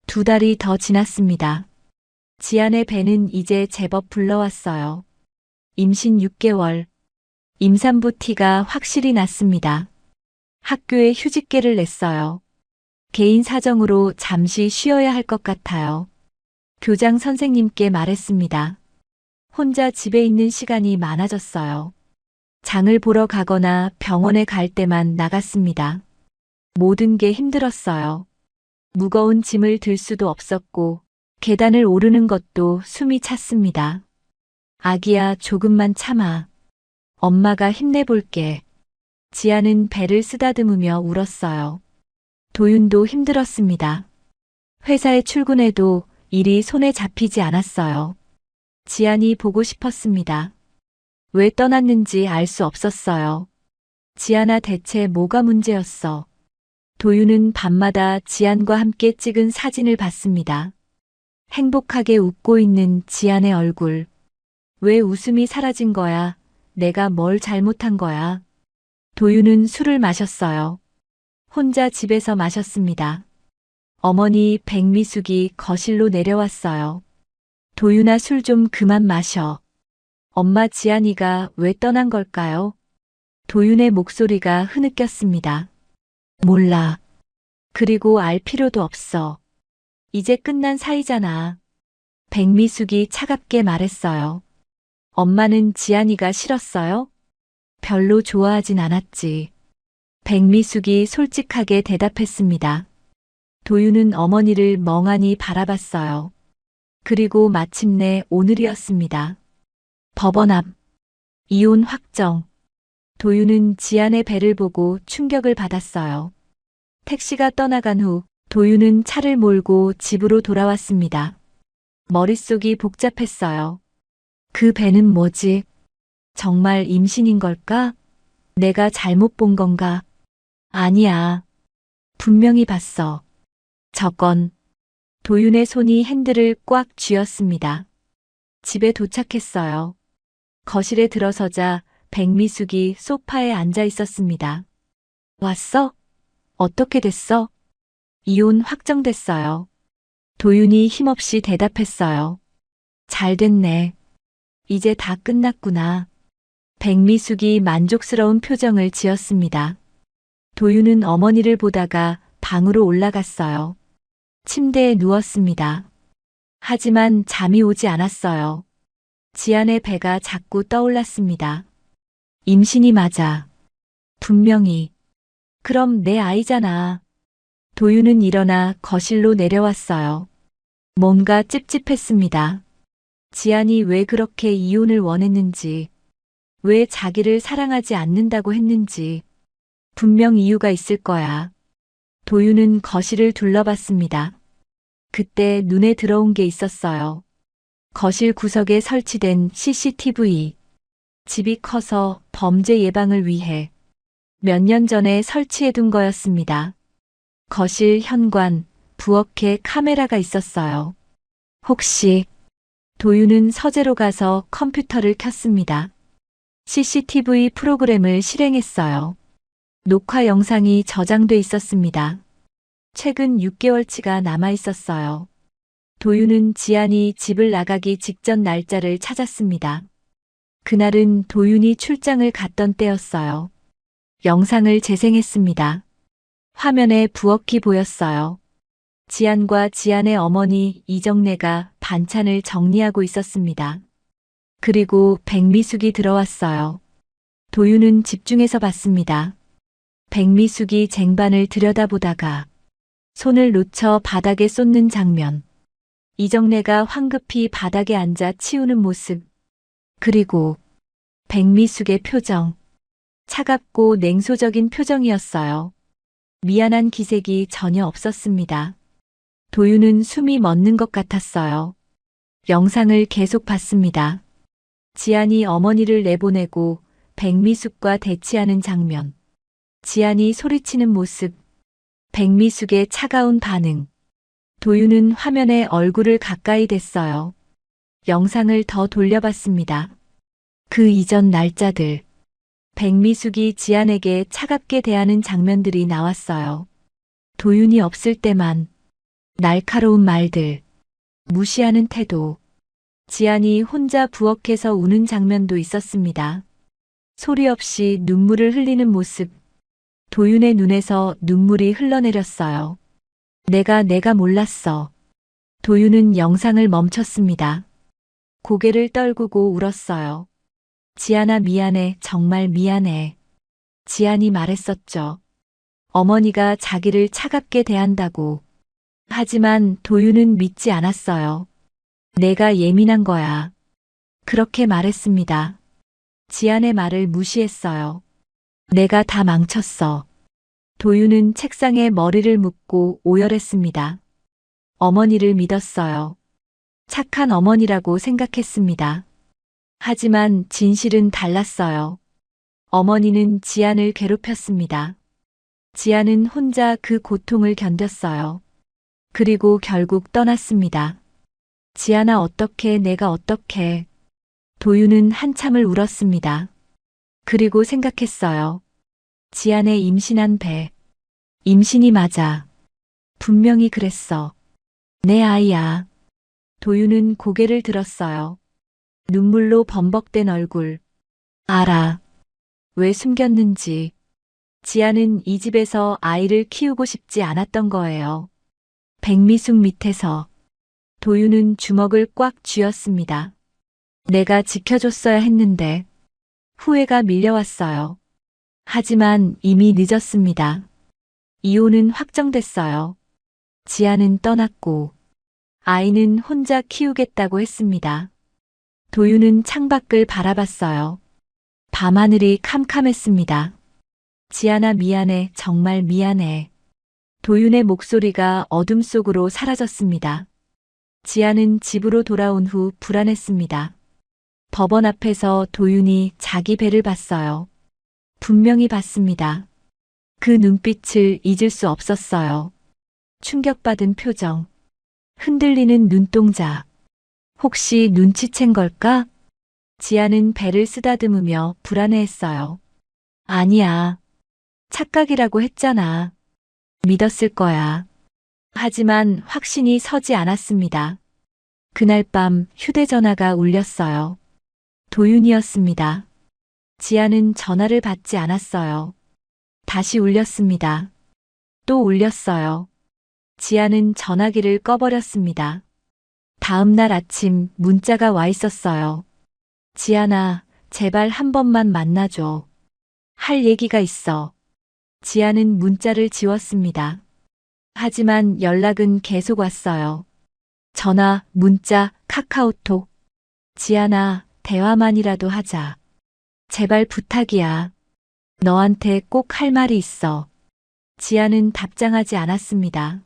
[SPEAKER 2] 2달이 더 지났습니다. 지안의 배는 이제 제법 불러왔어요. 임신 6개월. 임산부 티가 확실히 났습니다. 학교에 휴직계를 냈어요. 개인 사정으로 잠시 쉬어야 할 것 같아요. 교장 선생님께 말했습니다. 혼자 집에 있는 시간이 많아졌어요. 장을 보러 가거나 병원에 갈 때만 나갔습니다. 모든 게 힘들었어요. 무거운 짐을 들 수도 없었고 계단을 오르는 것도 숨이 찼습니다. 아기야, 조금만 참아. 엄마가 힘내볼게. 지아는 배를 쓰다듬으며 울었어요. 도윤도 힘들었습니다. 회사에 출근해도 일이 손에 잡히지 않았어요. 지안이 보고 싶었습니다. 왜 떠났는지 알 수 없었어요. 지안아, 대체 뭐가 문제였어? 도윤은 밤마다 지안과 함께 찍은 사진을 봤습니다. 행복하게 웃고 있는 지안의 얼굴. 왜 웃음이 사라진 거야? 내가 뭘 잘못한 거야? 도윤은 술을 마셨어요. 혼자 집에서 마셨습니다. 어머니 백미숙이 거실로 내려왔어요. 도윤아, 술 좀 그만 마셔. 엄마, 지안이가 왜 떠난 걸까요? 도윤의 목소리가 흐느꼈습니다. 몰라. 그리고 알 필요도 없어. 이제 끝난 사이잖아. 백미숙이 차갑게 말했어요. 엄마는 지안이가 싫었어요? 별로 좋아하진 않았지. 백미숙이 솔직하게 대답했습니다. 도윤은 어머니를 멍하니 바라봤어요. 그리고 마침내 오늘이었습니다. 법원 앞. 이혼 확정. 도윤은 지안의 배를 보고 충격을 받았어요. 택시가 떠나간 후 도윤은 차를 몰고 집으로 돌아왔습니다. 머릿속이 복잡했어요. 그 배는 뭐지? 정말 임신인 걸까? 내가 잘못 본 건가? 아니야. 분명히 봤어. 저건. 도윤의 손이 핸들을 꽉 쥐었습니다. 집에 도착했어요. 거실에 들어서자 백미숙이 소파에 앉아 있었습니다. 왔어? 어떻게 됐어? 이혼 확정됐어요. 도윤이 힘없이 대답했어요. 잘 됐네. 이제 다 끝났구나. 백미숙이 만족스러운 표정을 지었습니다. 도윤은 어머니를 보다가 방으로 올라갔어요. 침대에 누웠습니다. 하지만 잠이 오지 않았어요. 지안의 배가 자꾸 떠올랐습니다. 임신이 맞아. 분명히. 그럼 내 아이잖아. 도윤은 일어나 거실로 내려왔어요. 뭔가 찝찝했습니다. 지안이 왜 그렇게 이혼을 원했는지, 왜 자기를 사랑하지 않는다고 했는지, 분명 이유가 있을 거야. 도윤은 거실을 둘러봤습니다. 그때 눈에 들어온 게 있었어요. 거실 구석에 설치된 CCTV. 집이 커서 범죄 예방을 위해 몇 년 전에 설치해둔 거였습니다. 거실 현관, 부엌에 카메라가 있었어요. 혹시 도윤은 서재로 가서 컴퓨터를 켰습니다. CCTV 프로그램을 실행했어요. 녹화 영상이 저장돼 있었습니다. 최근 6개월치가 남아 있었어요. 도윤은 지안이 집을 나가기 직전 날짜를 찾았습니다. 그날은 도윤이 출장을 갔던 때였어요. 영상을 재생했습니다. 화면에 부엌이 보였어요. 지안과 지안의 어머니 이정래가 반찬을 정리하고 있었습니다. 그리고 백미숙이 들어왔어요. 도윤은 집중해서 봤습니다. 백미숙이 쟁반을 들여다보다가 손을 놓쳐 바닥에 쏟는 장면. 이정래가 황급히 바닥에 앉아 치우는 모습. 그리고 백미숙의 표정. 차갑고 냉소적인 표정이었어요. 미안한 기색이 전혀 없었습니다. 도윤은 숨이 멎는 것 같았어요. 영상을 계속 봤습니다. 지안이 어머니를 내보내고 백미숙과 대치하는 장면. 지안이 소리치는 모습. 백미숙의 차가운 반응. 도윤은 화면에 얼굴을 가까이 댔어요. 영상을 더 돌려봤습니다. 그 이전 날짜들. 백미숙이 지안에게 차갑게 대하는 장면들이 나왔어요. 도윤이 없을 때만 날카로운 말들, 무시하는 태도. 지안이 혼자 부엌에서 우는 장면도 있었습니다. 소리 없이 눈물을 흘리는 모습. 도윤의 눈에서 눈물이 흘러내렸어요. 내가 몰랐어. 도윤은 영상을 멈췄습니다. 고개를 떨구고 울었어요. 지안아 미안해, 정말 미안해. 지안이 말했었죠. 어머니가 자기를 차갑게 대한다고. 하지만 도윤은 믿지 않았어요. 내가 예민한 거야. 그렇게 말했습니다. 지안의 말을 무시했어요. 내가 다 망쳤어. 도윤은 책상에 머리를 묻고 오열했습니다. 어머니를 믿었어요. 착한 어머니라고 생각했습니다. 하지만 진실은 달랐어요. 어머니는 지안을 괴롭혔습니다. 지안은 혼자 그 고통을 견뎠어요. 그리고 결국 떠났습니다. 지안아 어떡해, 내가 어떡해. 도윤은 한참을 울었습니다. 그리고 생각했어요. 지안의 임신한 배. 임신이 맞아. 분명히 그랬어. 내 아이야. 도윤은 고개를 들었어요. 눈물로 범벅된 얼굴. 알아. 왜 숨겼는지. 지안은 이 집에서 아이를 키우고 싶지 않았던 거예요. 백미숙 밑에서. 도윤은 주먹을 꽉 쥐었습니다. 내가 지켜줬어야 했는데. 후회가 밀려왔어요. 하지만 이미 늦었습니다. 이혼은 확정됐어요. 지안은 떠났고 아이는 혼자 키우겠다고 했습니다. 도윤은 창밖을 바라봤어요. 밤하늘이 캄캄했습니다. 지안아 미안해, 정말 미안해. 도윤의 목소리가 어둠 속으로 사라졌습니다. 지안은 집으로 돌아온 후 불안했습니다. 법원 앞에서 도윤이 자기 배를 봤어요. 분명히 봤습니다. 그 눈빛을 잊을 수 없었어요. 충격받은 표정. 흔들리는 눈동자. 혹시 눈치챈 걸까? 지안은 배를 쓰다듬으며 불안해했어요. 아니야. 착각이라고 했잖아. 믿었을 거야. 하지만 확신이 서지 않았습니다. 그날 밤 휴대전화가 울렸어요. 도윤이었습니다. 지안은 전화를 받지 않았어요. 다시 울렸습니다. 또 울렸어요. 지안은 전화기를 꺼버렸습니다. 다음 날 아침 문자가 와 있었어요. 지안아, 제발 한 번만 만나줘. 할 얘기가 있어. 지안은 문자를 지웠습니다. 하지만 연락은 계속 왔어요. 전화, 문자, 카카오톡. 지안아, 대화만이라도 하자. 제발 부탁이야. 너한테 꼭 할 말이 있어. 지안은 답장하지 않았습니다.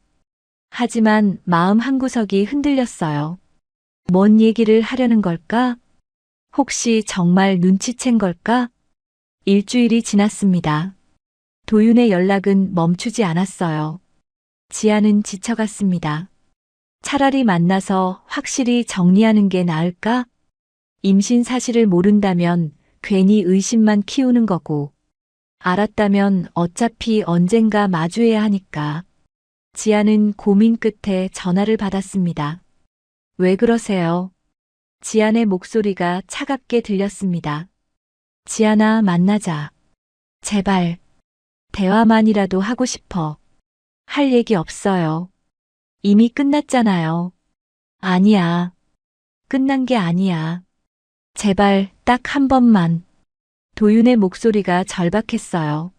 [SPEAKER 2] 하지만 마음 한구석이 흔들렸어요. 뭔 얘기를 하려는 걸까? 혹시 정말 눈치챈 걸까? 일주일이 지났습니다. 도윤의 연락은 멈추지 않았어요. 지아는 지쳐갔습니다. 차라리 만나서 확실히 정리하는 게 나을까? 임신 사실을 모른다면 괜히 의심만 키우는 거고, 알았다면 어차피 언젠가 마주해야 하니까. 지아는 고민 끝에 전화를 받았습니다. 왜 그러세요? 지안의 목소리가 차갑게 들렸습니다. 지안아, 만나자. 제발. 대화만이라도 하고 싶어. 할 얘기 없어요. 이미 끝났잖아요. 아니야. 끝난 게 아니야. 제발 딱 한 번만. 도윤의 목소리가 절박했어요.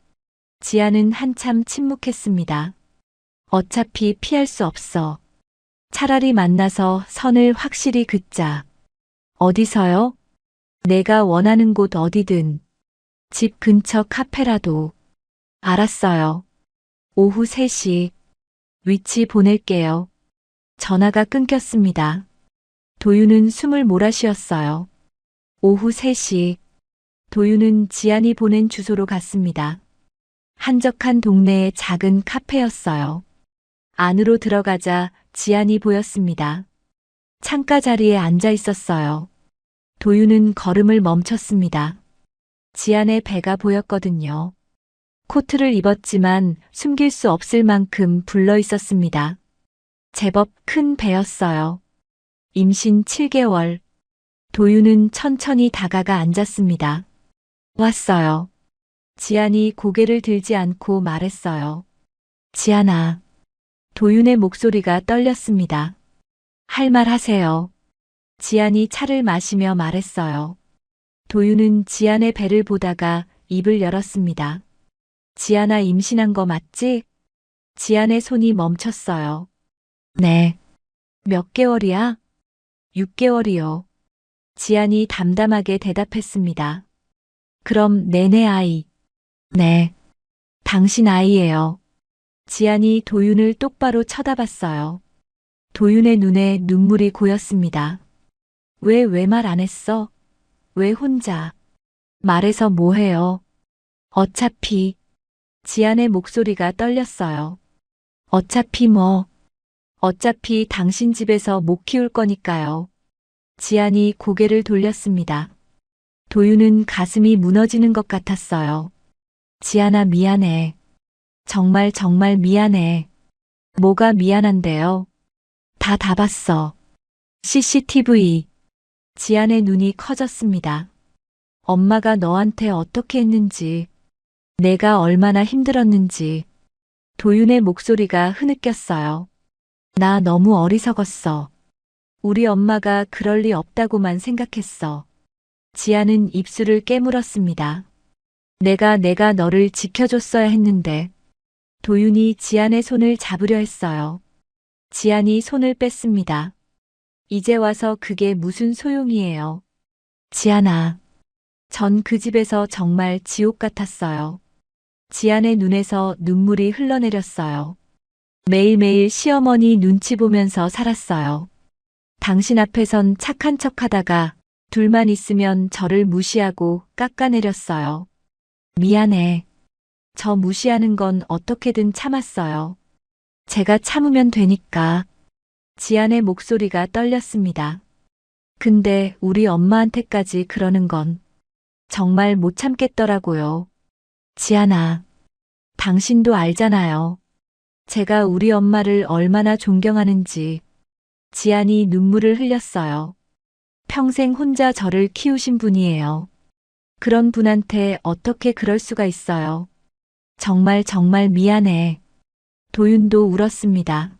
[SPEAKER 2] 지아는 한참 침묵했습니다. 어차피 피할 수 없어. 차라리 만나서 선을 확실히 긋자. 어디서요? 내가 원하는 곳 어디든. 집 근처 카페라도. 알았어요. 오후 3시. 위치 보낼게요. 전화가 끊겼습니다. 도윤은 숨을 몰아쉬었어요. 오후 3시. 도윤은 지안이 보낸 주소로 갔습니다. 한적한 동네의 작은 카페였어요. 안으로 들어가자 지안이 보였습니다. 창가 자리에 앉아 있었어요. 도윤은 걸음을 멈췄습니다. 지안의 배가 보였거든요. 코트를 입었지만 숨길 수 없을 만큼 불러 있었습니다. 제법 큰 배였어요. 임신 7개월. 도윤은 천천히 다가가 앉았습니다. 왔어요. 지안이 고개를 들지 않고 말했어요. 지안아. 도윤의 목소리가 떨렸습니다. 할 말 하세요. 지안이 차를 마시며 말했어요. 도윤은 지안의 배를 보다가 입을 열었습니다. 지안아, 임신한 거 맞지? 지안의 손이 멈췄어요. 네. 몇 개월이야? 6개월이요. 지안이 담담하게 대답했습니다. 그럼 내내 아이. 네. 당신 아이예요. 지안이 도윤을 똑바로 쳐다봤어요. 도윤의 눈에 눈물이 고였습니다. 왜 말 안 했어? 왜 혼자? 말해서 뭐해요? 어차피. 지안의 목소리가 떨렸어요. 어차피 뭐? 어차피 당신 집에서 못 키울 거니까요. 지안이 고개를 돌렸습니다. 도윤은 가슴이 무너지는 것 같았어요. 지안아, 미안해. 정말 정말 미안해. 뭐가 미안한데요? 다 봤어. CCTV. 지안의 눈이 커졌습니다. 엄마가 너한테 어떻게 했는지, 내가 얼마나 힘들었는지. 도윤의 목소리가 흐느꼈어요. 나 너무 어리석었어. 우리 엄마가 그럴 리 없다고만 생각했어. 지안은 입술을 깨물었습니다. 내가 너를 지켜줬어야 했는데. 도윤이 지안의 손을 잡으려 했어요. 지안이 손을 뺐습니다. 이제 와서 그게 무슨 소용이에요. 지안아. 전 그 집에서 정말 지옥 같았어요. 지안의 눈에서 눈물이 흘러내렸어요. 매일매일 시어머니 눈치 보면서 살았어요. 당신 앞에선 착한 척 하다가 둘만 있으면 저를 무시하고 깎아내렸어요. 미안해. 저 무시하는 건 어떻게든 참았어요. 제가 참으면 되니까. 지안의 목소리가 떨렸습니다. 근데 우리 엄마한테까지 그러는 건 정말 못 참겠더라고요. 지안아, 당신도 알잖아요. 제가 우리 엄마를 얼마나 존경하는지. 지안이 눈물을 흘렸어요. 평생 혼자 저를 키우신 분이에요. 그런 분한테 어떻게 그럴 수가 있어요. 정말 정말 미안해. 도윤도 울었습니다.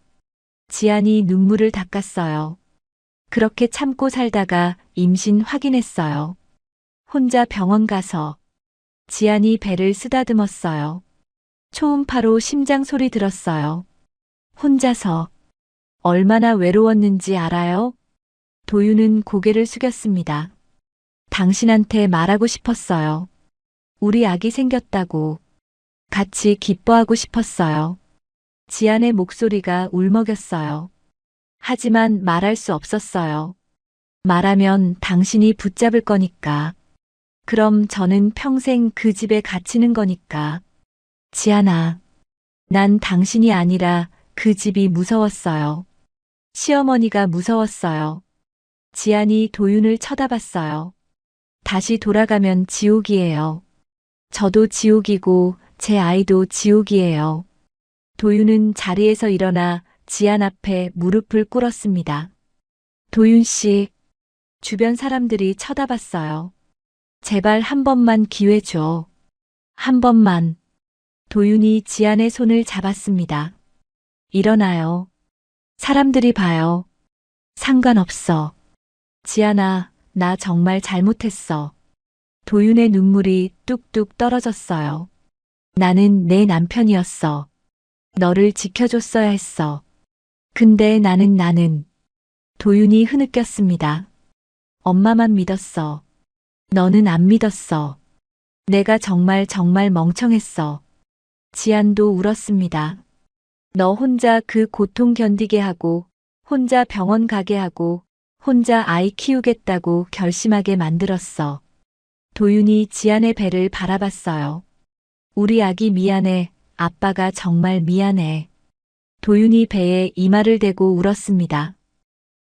[SPEAKER 2] 지안이 눈물을 닦았어요. 그렇게 참고 살다가 임신 확인했어요. 혼자 병원 가서. 지안이 배를 쓰다듬었어요. 초음파로 심장 소리 들었어요. 혼자서. 얼마나 외로웠는지 알아요? 도윤은 고개를 숙였습니다. 당신한테 말하고 싶었어요. 우리 아기 생겼다고. 같이 기뻐하고 싶었어요. 지안의 목소리가 울먹였어요. 하지만 말할 수 없었어요. 말하면 당신이 붙잡을 거니까. 그럼 저는 평생 그 집에 갇히는 거니까. 지안아, 난 당신이 아니라 그 집이 무서웠어요. 시어머니가 무서웠어요. 지안이 도윤을 쳐다봤어요. 다시 돌아가면 지옥이에요. 저도 지옥이고 제 아이도 지옥이에요. 도윤은 자리에서 일어나 지안 앞에 무릎을 꿇었습니다. 도윤 씨, 주변 사람들이 쳐다봤어요. 제발 한 번만 기회 줘. 한 번만. 도윤이 지안의 손을 잡았습니다. 일어나요. 사람들이 봐요. 상관없어. 지안아, 나 정말 잘못했어. 도윤의 눈물이 뚝뚝 떨어졌어요. 나는 내 남편이었어. 너를 지켜줬어야 했어. 근데 나는. 도윤이 흐느꼈습니다. 엄마만 믿었어. 너는 안 믿었어. 내가 정말 멍청했어. 지안도 울었습니다. 너 혼자 그 고통 견디게 하고, 혼자 병원 가게 하고, 혼자 아이 키우겠다고 결심하게 만들었어. 도윤이 지안의 배를 바라봤어요. 우리 아기 미안해. 아빠가 정말 미안해. 도윤이 배에 이마를 대고 울었습니다.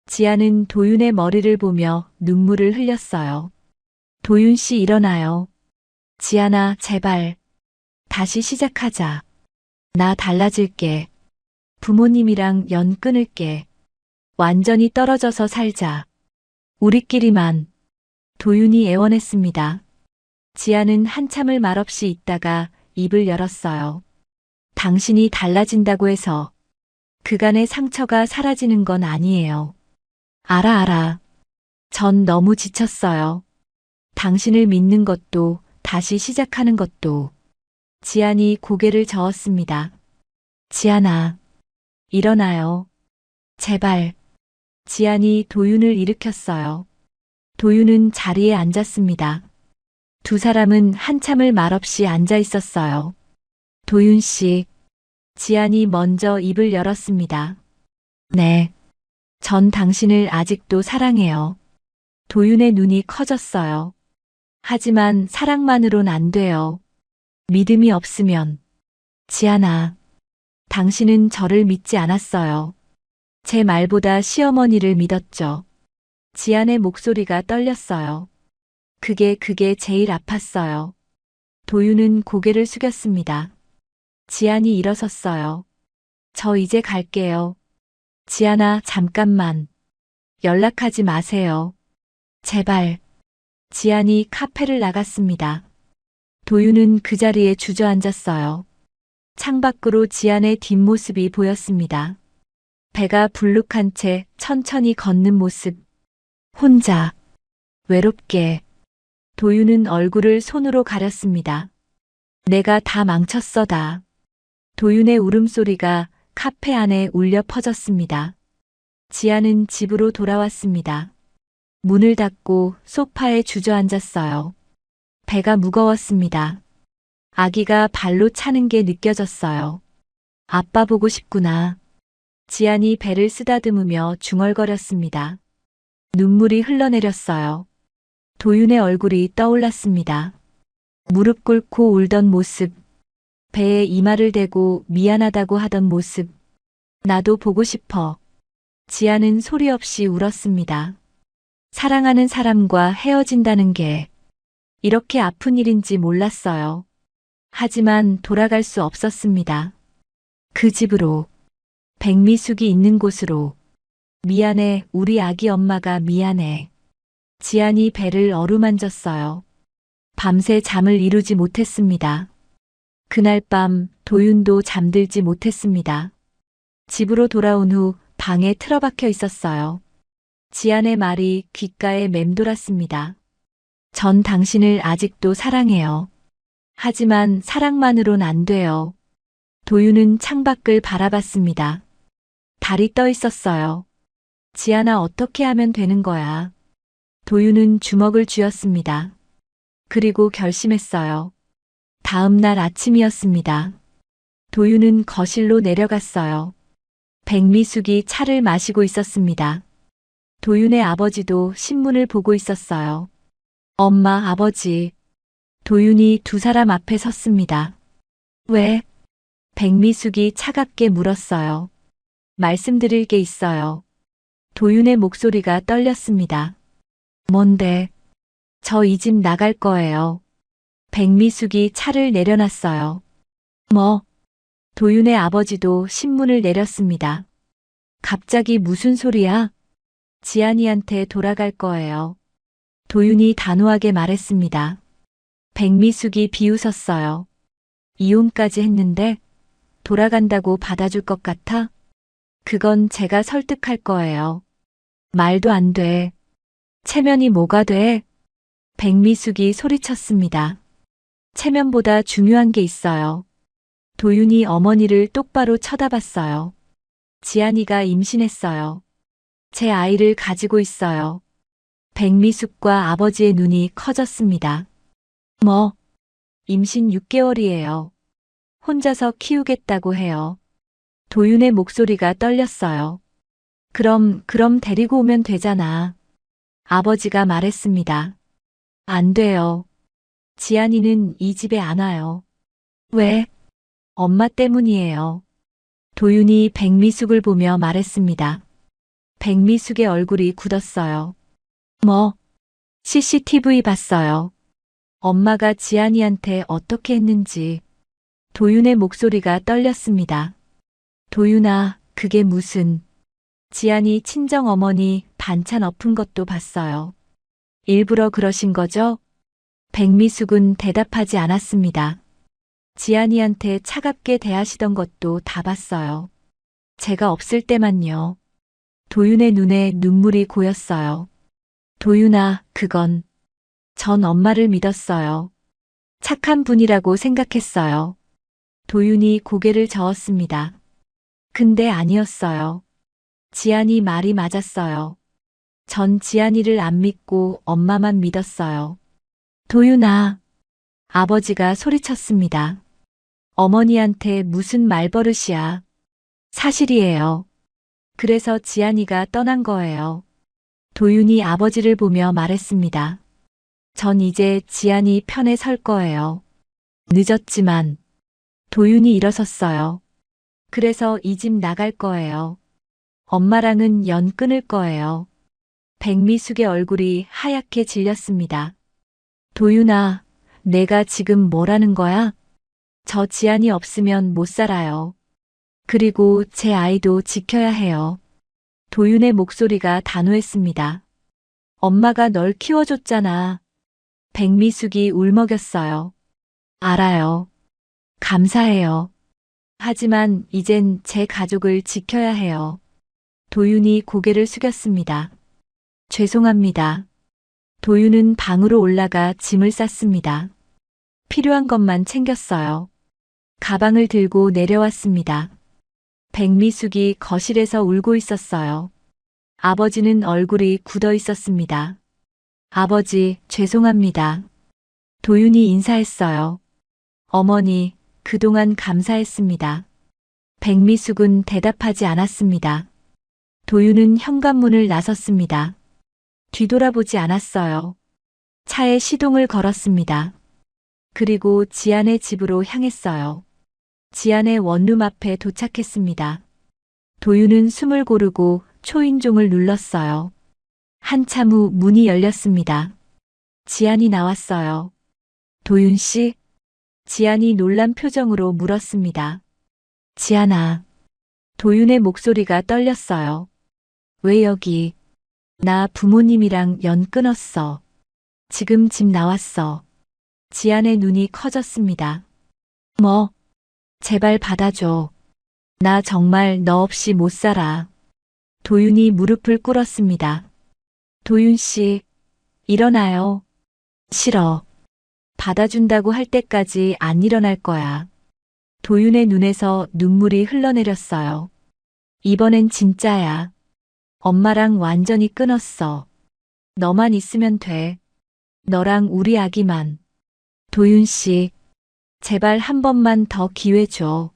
[SPEAKER 2] 지안은 도윤의 머리를 보며 눈물을 흘렸어요. 도윤 씨 일어나요. 지안아, 제발. 다시 시작하자. 나 달라질게. 부모님이랑 연 끊을게. 완전히 떨어져서 살자. 우리끼리만. 도윤이 애원했습니다. 지안은 한참을 말없이 있다가 입을 열었어요. 당신이 달라진다고 해서 그간의 상처가 사라지는 건 아니에요. 알아. 전 너무 지쳤어요. 당신을 믿는 것도 다시 시작하는 것도. 지안이 고개를 저었습니다. 지안아, 일어나요. 제발. 지안이 도윤을 일으켰어요. 도윤은 자리에 앉았습니다. 두 사람은 한참을 말없이 앉아 있었어요. 도윤 씨. 지안이 먼저 입을 열었습니다. 네. 전 당신을 아직도 사랑해요. 도윤의 눈이 커졌어요. 하지만 사랑만으론 안 돼요. 믿음이 없으면. 지안아, 당신은 저를 믿지 않았어요. 제 말보다 시어머니를 믿었죠. 지안의 목소리가 떨렸어요. 그게 제일 아팠어요. 도윤은 고개를 숙였습니다. 지안이 일어섰어요. 저 이제 갈게요. 지안아, 잠깐만. 연락하지 마세요. 제발. 지안이 카페를 나갔습니다. 도윤은 그 자리에 주저앉았어요. 창밖으로 지안의 뒷모습이 보였습니다. 배가 불룩한 채 천천히 걷는 모습. 혼자. 외롭게. 도윤은 얼굴을 손으로 가렸습니다. 내가 다 망쳤어다. 도윤의 울음소리가 카페 안에 울려 퍼졌습니다. 지안은 집으로 돌아왔습니다. 문을 닫고 소파에 주저앉았어요. 배가 무거웠습니다. 아기가 발로 차는 게 느껴졌어요. 아빠 보고 싶구나. 지안이 배를 쓰다듬으며 중얼거렸습니다. 눈물이 흘러내렸어요. 도윤의 얼굴이 떠올랐습니다. 무릎 꿇고 울던 모습, 배에 이마를 대고 미안하다고 하던 모습. 나도 보고 싶어. 지안은 소리 없이 울었습니다. 사랑하는 사람과 헤어진다는 게 이렇게 아픈 일인지 몰랐어요. 하지만 돌아갈 수 없었습니다. 그 집으로, 백미숙이 있는 곳으로. 미안해, 우리 아기 엄마가 미안해. 지안이 배를 어루만졌어요. 밤새 잠을 이루지 못했습니다. 그날 밤 도윤도 잠들지 못했습니다. 집으로 돌아온 후 방에 틀어박혀 있었어요. 지안의 말이 귓가에 맴돌았습니다. 전 당신을 아직도 사랑해요. 하지만 사랑만으론 안 돼요. 도윤은 창밖을 바라봤습니다. 달이 떠 있었어요. 지안아, 어떻게 하면 되는 거야? 도윤은 주먹을 쥐었습니다. 그리고 결심했어요. 다음 날 아침이었습니다. 도윤은 거실로 내려갔어요. 백미숙이 차를 마시고 있었습니다. 도윤의 아버지도 신문을 보고 있었어요. 엄마, 아버지. 도윤이 두 사람 앞에 섰습니다. 왜? 백미숙이 차갑게 물었어요. 말씀드릴 게 있어요. 도윤의 목소리가 떨렸습니다. 뭔데? 저 이 집 나갈 거예요. 백미숙이 차를 내려놨어요. 뭐? 도윤의 아버지도 신문을 내렸습니다. 갑자기 무슨 소리야? 지안이한테 돌아갈 거예요. 도윤이 단호하게 말했습니다. 백미숙이 비웃었어요. 이혼까지 했는데 돌아간다고 받아줄 것 같아? 그건 제가 설득할 거예요. 말도 안 돼. 체면이 뭐가 돼? 백미숙이 소리쳤습니다. 체면보다 중요한 게 있어요. 도윤이 어머니를 똑바로 쳐다봤어요. 지안이가 임신했어요. 제 아이를 가지고 있어요. 백미숙과 아버지의 눈이 커졌습니다. 뭐? 임신 6개월이에요. 혼자서 키우겠다고 해요. 도윤의 목소리가 떨렸어요. 그럼 데리고 오면 되잖아. 아버지가 말했습니다. 안 돼요. 지안이는 이 집에 안 와요. 왜? 엄마 때문이에요. 도윤이 백미숙을 보며 말했습니다. 백미숙의 얼굴이 굳었어요. 뭐? CCTV 봤어요. 엄마가 지안이한테 어떻게 했는지. 도윤의 목소리가 떨렸습니다. 도윤아, 그게 무슨. 지안이 친정어머니 반찬 엎은 것도 봤어요. 일부러 그러신 거죠? 백미숙은 대답하지 않았습니다. 지안이한테 차갑게 대하시던 것도 다 봤어요. 제가 없을 때만요. 도윤의 눈에 눈물이 고였어요. 도윤아, 그건. 전 엄마를 믿었어요. 착한 분이라고 생각했어요. 도윤이 고개를 저었습니다. 근데 아니었어요. 지안이 말이 맞았어요. 전 지안이를 안 믿고 엄마만 믿었어요. 도윤아. 아버지가 소리쳤습니다. 어머니한테 무슨 말버릇이야. 사실이에요. 그래서 지안이가 떠난 거예요. 도윤이 아버지를 보며 말했습니다. 전 이제 지안이 편에 설 거예요. 늦었지만. 도윤이 일어섰어요. 그래서 이 집 나갈 거예요. 엄마랑은 연 끊을 거예요. 백미숙의 얼굴이 하얗게 질렸습니다. 도윤아, 내가 지금 뭐라는 거야? 저 지안이 없으면 못 살아요. 그리고 제 아이도 지켜야 해요. 도윤의 목소리가 단호했습니다. 엄마가 널 키워줬잖아. 백미숙이 울먹였어요. 알아요. 감사해요. 하지만 이젠 제 가족을 지켜야 해요. 도윤이 고개를 숙였습니다. 죄송합니다. 도윤은 방으로 올라가 짐을 쌌습니다. 필요한 것만 챙겼어요. 가방을 들고 내려왔습니다. 백미숙이 거실에서 울고 있었어요. 아버지는 얼굴이 굳어 있었습니다. 아버지, 죄송합니다. 도윤이 인사했어요. 어머니, 그동안 감사했습니다. 백미숙은 대답하지 않았습니다. 도윤은 현관문을 나섰습니다. 뒤돌아보지 않았어요. 차에 시동을 걸었습니다. 그리고 지안의 집으로 향했어요. 지안의 원룸 앞에 도착했습니다. 도윤은 숨을 고르고 초인종을 눌렀어요. 한참 후 문이 열렸습니다. 지안이 나왔어요. 도윤 씨? 지안이 놀란 표정으로 물었습니다. 지안아. 도윤의 목소리가 떨렸어요. 왜 여기? 나 부모님이랑 연 끊었어. 지금 집 나왔어. 지안의 눈이 커졌습니다. 뭐? 제발 받아줘. 나 정말 너 없이 못 살아. 도윤이 무릎을 꿇었습니다. 도윤 씨, 일어나요. 싫어. 받아준다고 할 때까지 안 일어날 거야. 도윤의 눈에서 눈물이 흘러내렸어요. 이번엔 진짜야. 엄마랑 완전히 끊었어. 너만 있으면 돼. 너랑 우리 아기만. 도윤 씨, 제발 한 번만 더 기회 줘.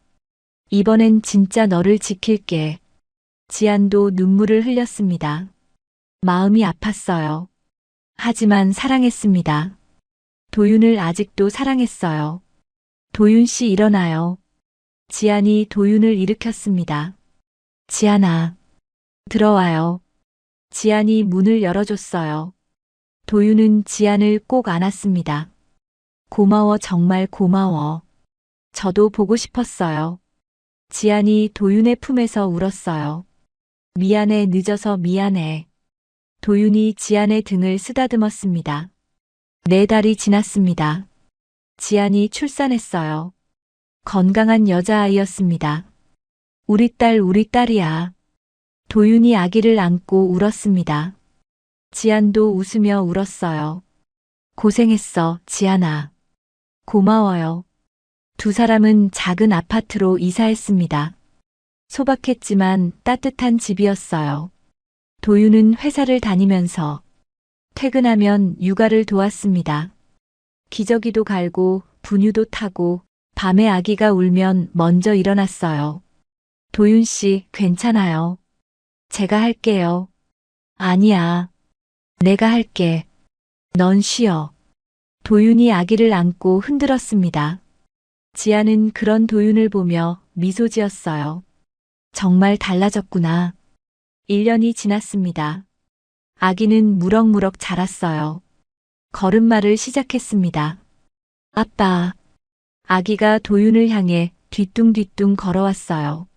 [SPEAKER 2] 이번엔 진짜 너를 지킬게. 지안도 눈물을 흘렸습니다. 마음이 아팠어요. 하지만 사랑했습니다. 도윤을 아직도 사랑했어요. 도윤 씨 일어나요. 지안이 도윤을 일으켰습니다. 지안아, 들어와요. 지안이 문을 열어줬어요. 도윤은 지안을 꼭 안았습니다. 고마워, 정말 고마워. 저도 보고 싶었어요. 지안이 도윤의 품에서 울었어요. 미안해, 늦어서 미안해. 도윤이 지안의 등을 쓰다듬었습니다. 4달이 지났습니다. 지안이 출산했어요. 건강한 여자아이였습니다. 우리 딸이야. 도윤이 아기를 안고 울었습니다. 지안도 웃으며 울었어요. 고생했어, 지안아. 고마워요. 두 사람은 작은 아파트로 이사했습니다. 소박했지만 따뜻한 집이었어요. 도윤은 회사를 다니면서 퇴근하면 육아를 도왔습니다. 기저귀도 갈고 분유도 타고 밤에 아기가 울면 먼저 일어났어요. 도윤 씨, 괜찮아요. 제가 할게요. 아니야. 내가 할게. 넌 쉬어. 도윤이 아기를 안고 흔들었습니다. 지아는 그런 도윤을 보며 미소 지었어요. 정말 달라졌구나. 1년이 지났습니다. 아기는 무럭무럭 자랐어요. 걸음마를 시작했습니다. 아빠. 아기가 도윤을 향해 뒤뚱뒤뚱 걸어왔어요.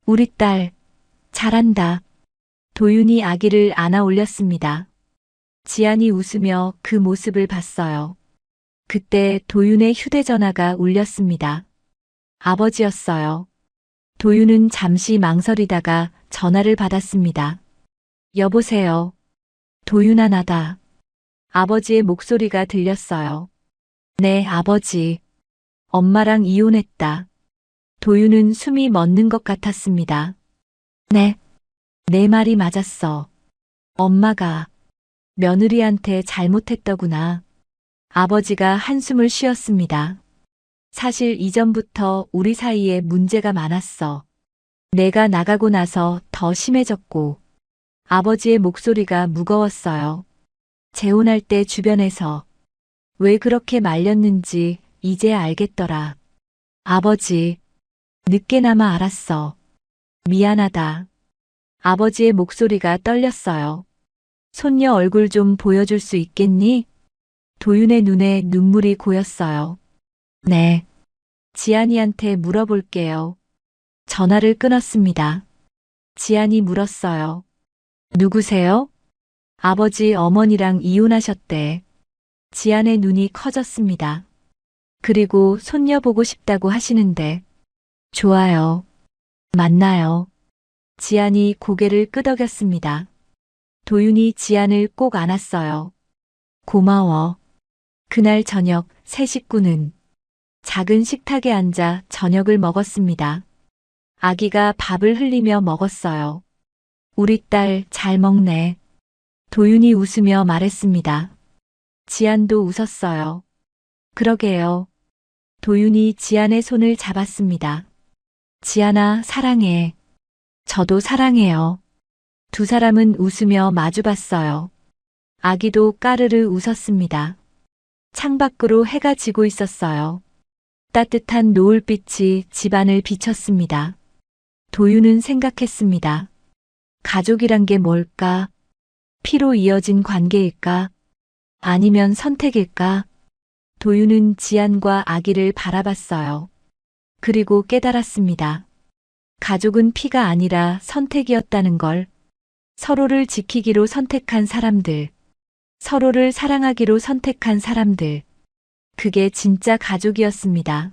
[SPEAKER 2] 우리 딸, 잘한다. 도윤이 아기를 안아 올렸습니다. 지안이 웃으며 그 모습을 봤어요. 그때 도윤의 휴대전화가 울렸습니다. 아버지였어요. 도윤은 잠시 망설이다가 전화를 받았습니다. 여보세요. 도윤아, 나다. 아버지의 목소리가 들렸어요. 네, 아버지. 엄마랑 이혼했다. 도윤은 숨이 멎는 것 같았습니다. 네, 내 말이 맞았어. 엄마가 며느리한테 잘못했더구나. 아버지가 한숨을 쉬었습니다. 사실 이전부터 우리 사이에 문제가 많았어. 내가 나가고 나서 더 심해졌고, 아버지의 목소리가 무거웠어요. 재혼할 때 주변에서 왜 그렇게 말렸는지 이제 알겠더라. 아버지, 늦게나마 알았어. 미안하다. 아버지의 목소리가 떨렸어요. 손녀 얼굴 좀 보여줄 수 있겠니? 도윤의 눈에 눈물이 고였어요. 네. 지안이한테 물어볼게요. 전화를 끊었습니다. 지안이 물었어요. 누구세요? 아버지, 어머니랑 이혼하셨대. 지안의 눈이 커졌습니다. 그리고 손녀 보고 싶다고 하시는데. 좋아요. 만나요. 지안이 고개를 끄덕였습니다. 도윤이 지안을 꼭 안았어요. 고마워. 그날 저녁 세 식구는 작은 식탁에 앉아 저녁을 먹었습니다. 아기가 밥을 흘리며 먹었어요. 우리 딸 잘 먹네. 도윤이 웃으며 말했습니다. 지안도 웃었어요. 그러게요. 도윤이 지안의 손을 잡았습니다. 지안아, 사랑해. 저도 사랑해요. 두 사람은 웃으며 마주봤어요. 아기도 까르르 웃었습니다. 창밖으로 해가 지고 있었어요. 따뜻한 노을빛이 집안을 비쳤습니다. 도윤은 생각했습니다. 가족이란 게 뭘까? 피로 이어진 관계일까? 아니면 선택일까? 도윤은 지안과 아기를 바라봤어요. 그리고 깨달았습니다. 가족은 피가 아니라 선택이었다는 걸. 서로를 지키기로 선택한 사람들. 서로를 사랑하기로 선택한 사람들. 그게 진짜 가족이었습니다.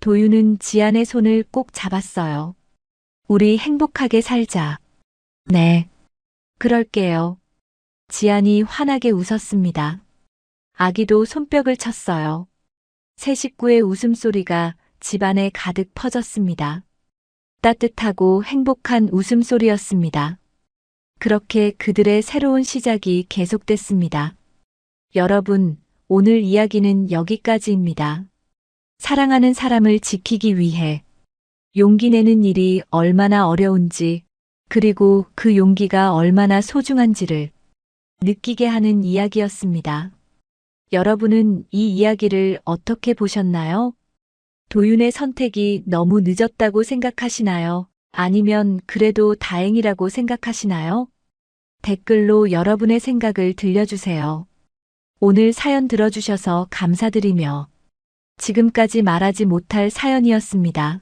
[SPEAKER 2] 도윤은 지안의 손을 꼭 잡았어요. 우리 행복하게 살자. 네. 그럴게요. 지안이 환하게 웃었습니다. 아기도 손뼉을 쳤어요. 세 식구의 웃음소리가 집안에 가득 퍼졌습니다. 따뜻하고 행복한 웃음소리였습니다. 그렇게 그들의 새로운 시작이 계속됐습니다. 여러분, 오늘 이야기는 여기까지입니다. 사랑하는 사람을 지키기 위해 용기 내는 일이 얼마나 어려운지 그리고 그 용기가 얼마나 소중한지를 느끼게 하는 이야기였습니다. 여러분은 이 이야기를 어떻게 보셨나요? 도윤의 선택이 너무 늦었다고 생각하시나요? 아니면 그래도 다행이라고 생각하시나요? 댓글로 여러분의 생각을 들려주세요. 오늘 사연 들어주셔서 감사드리며 지금까지 말하지 못할 사연이었습니다.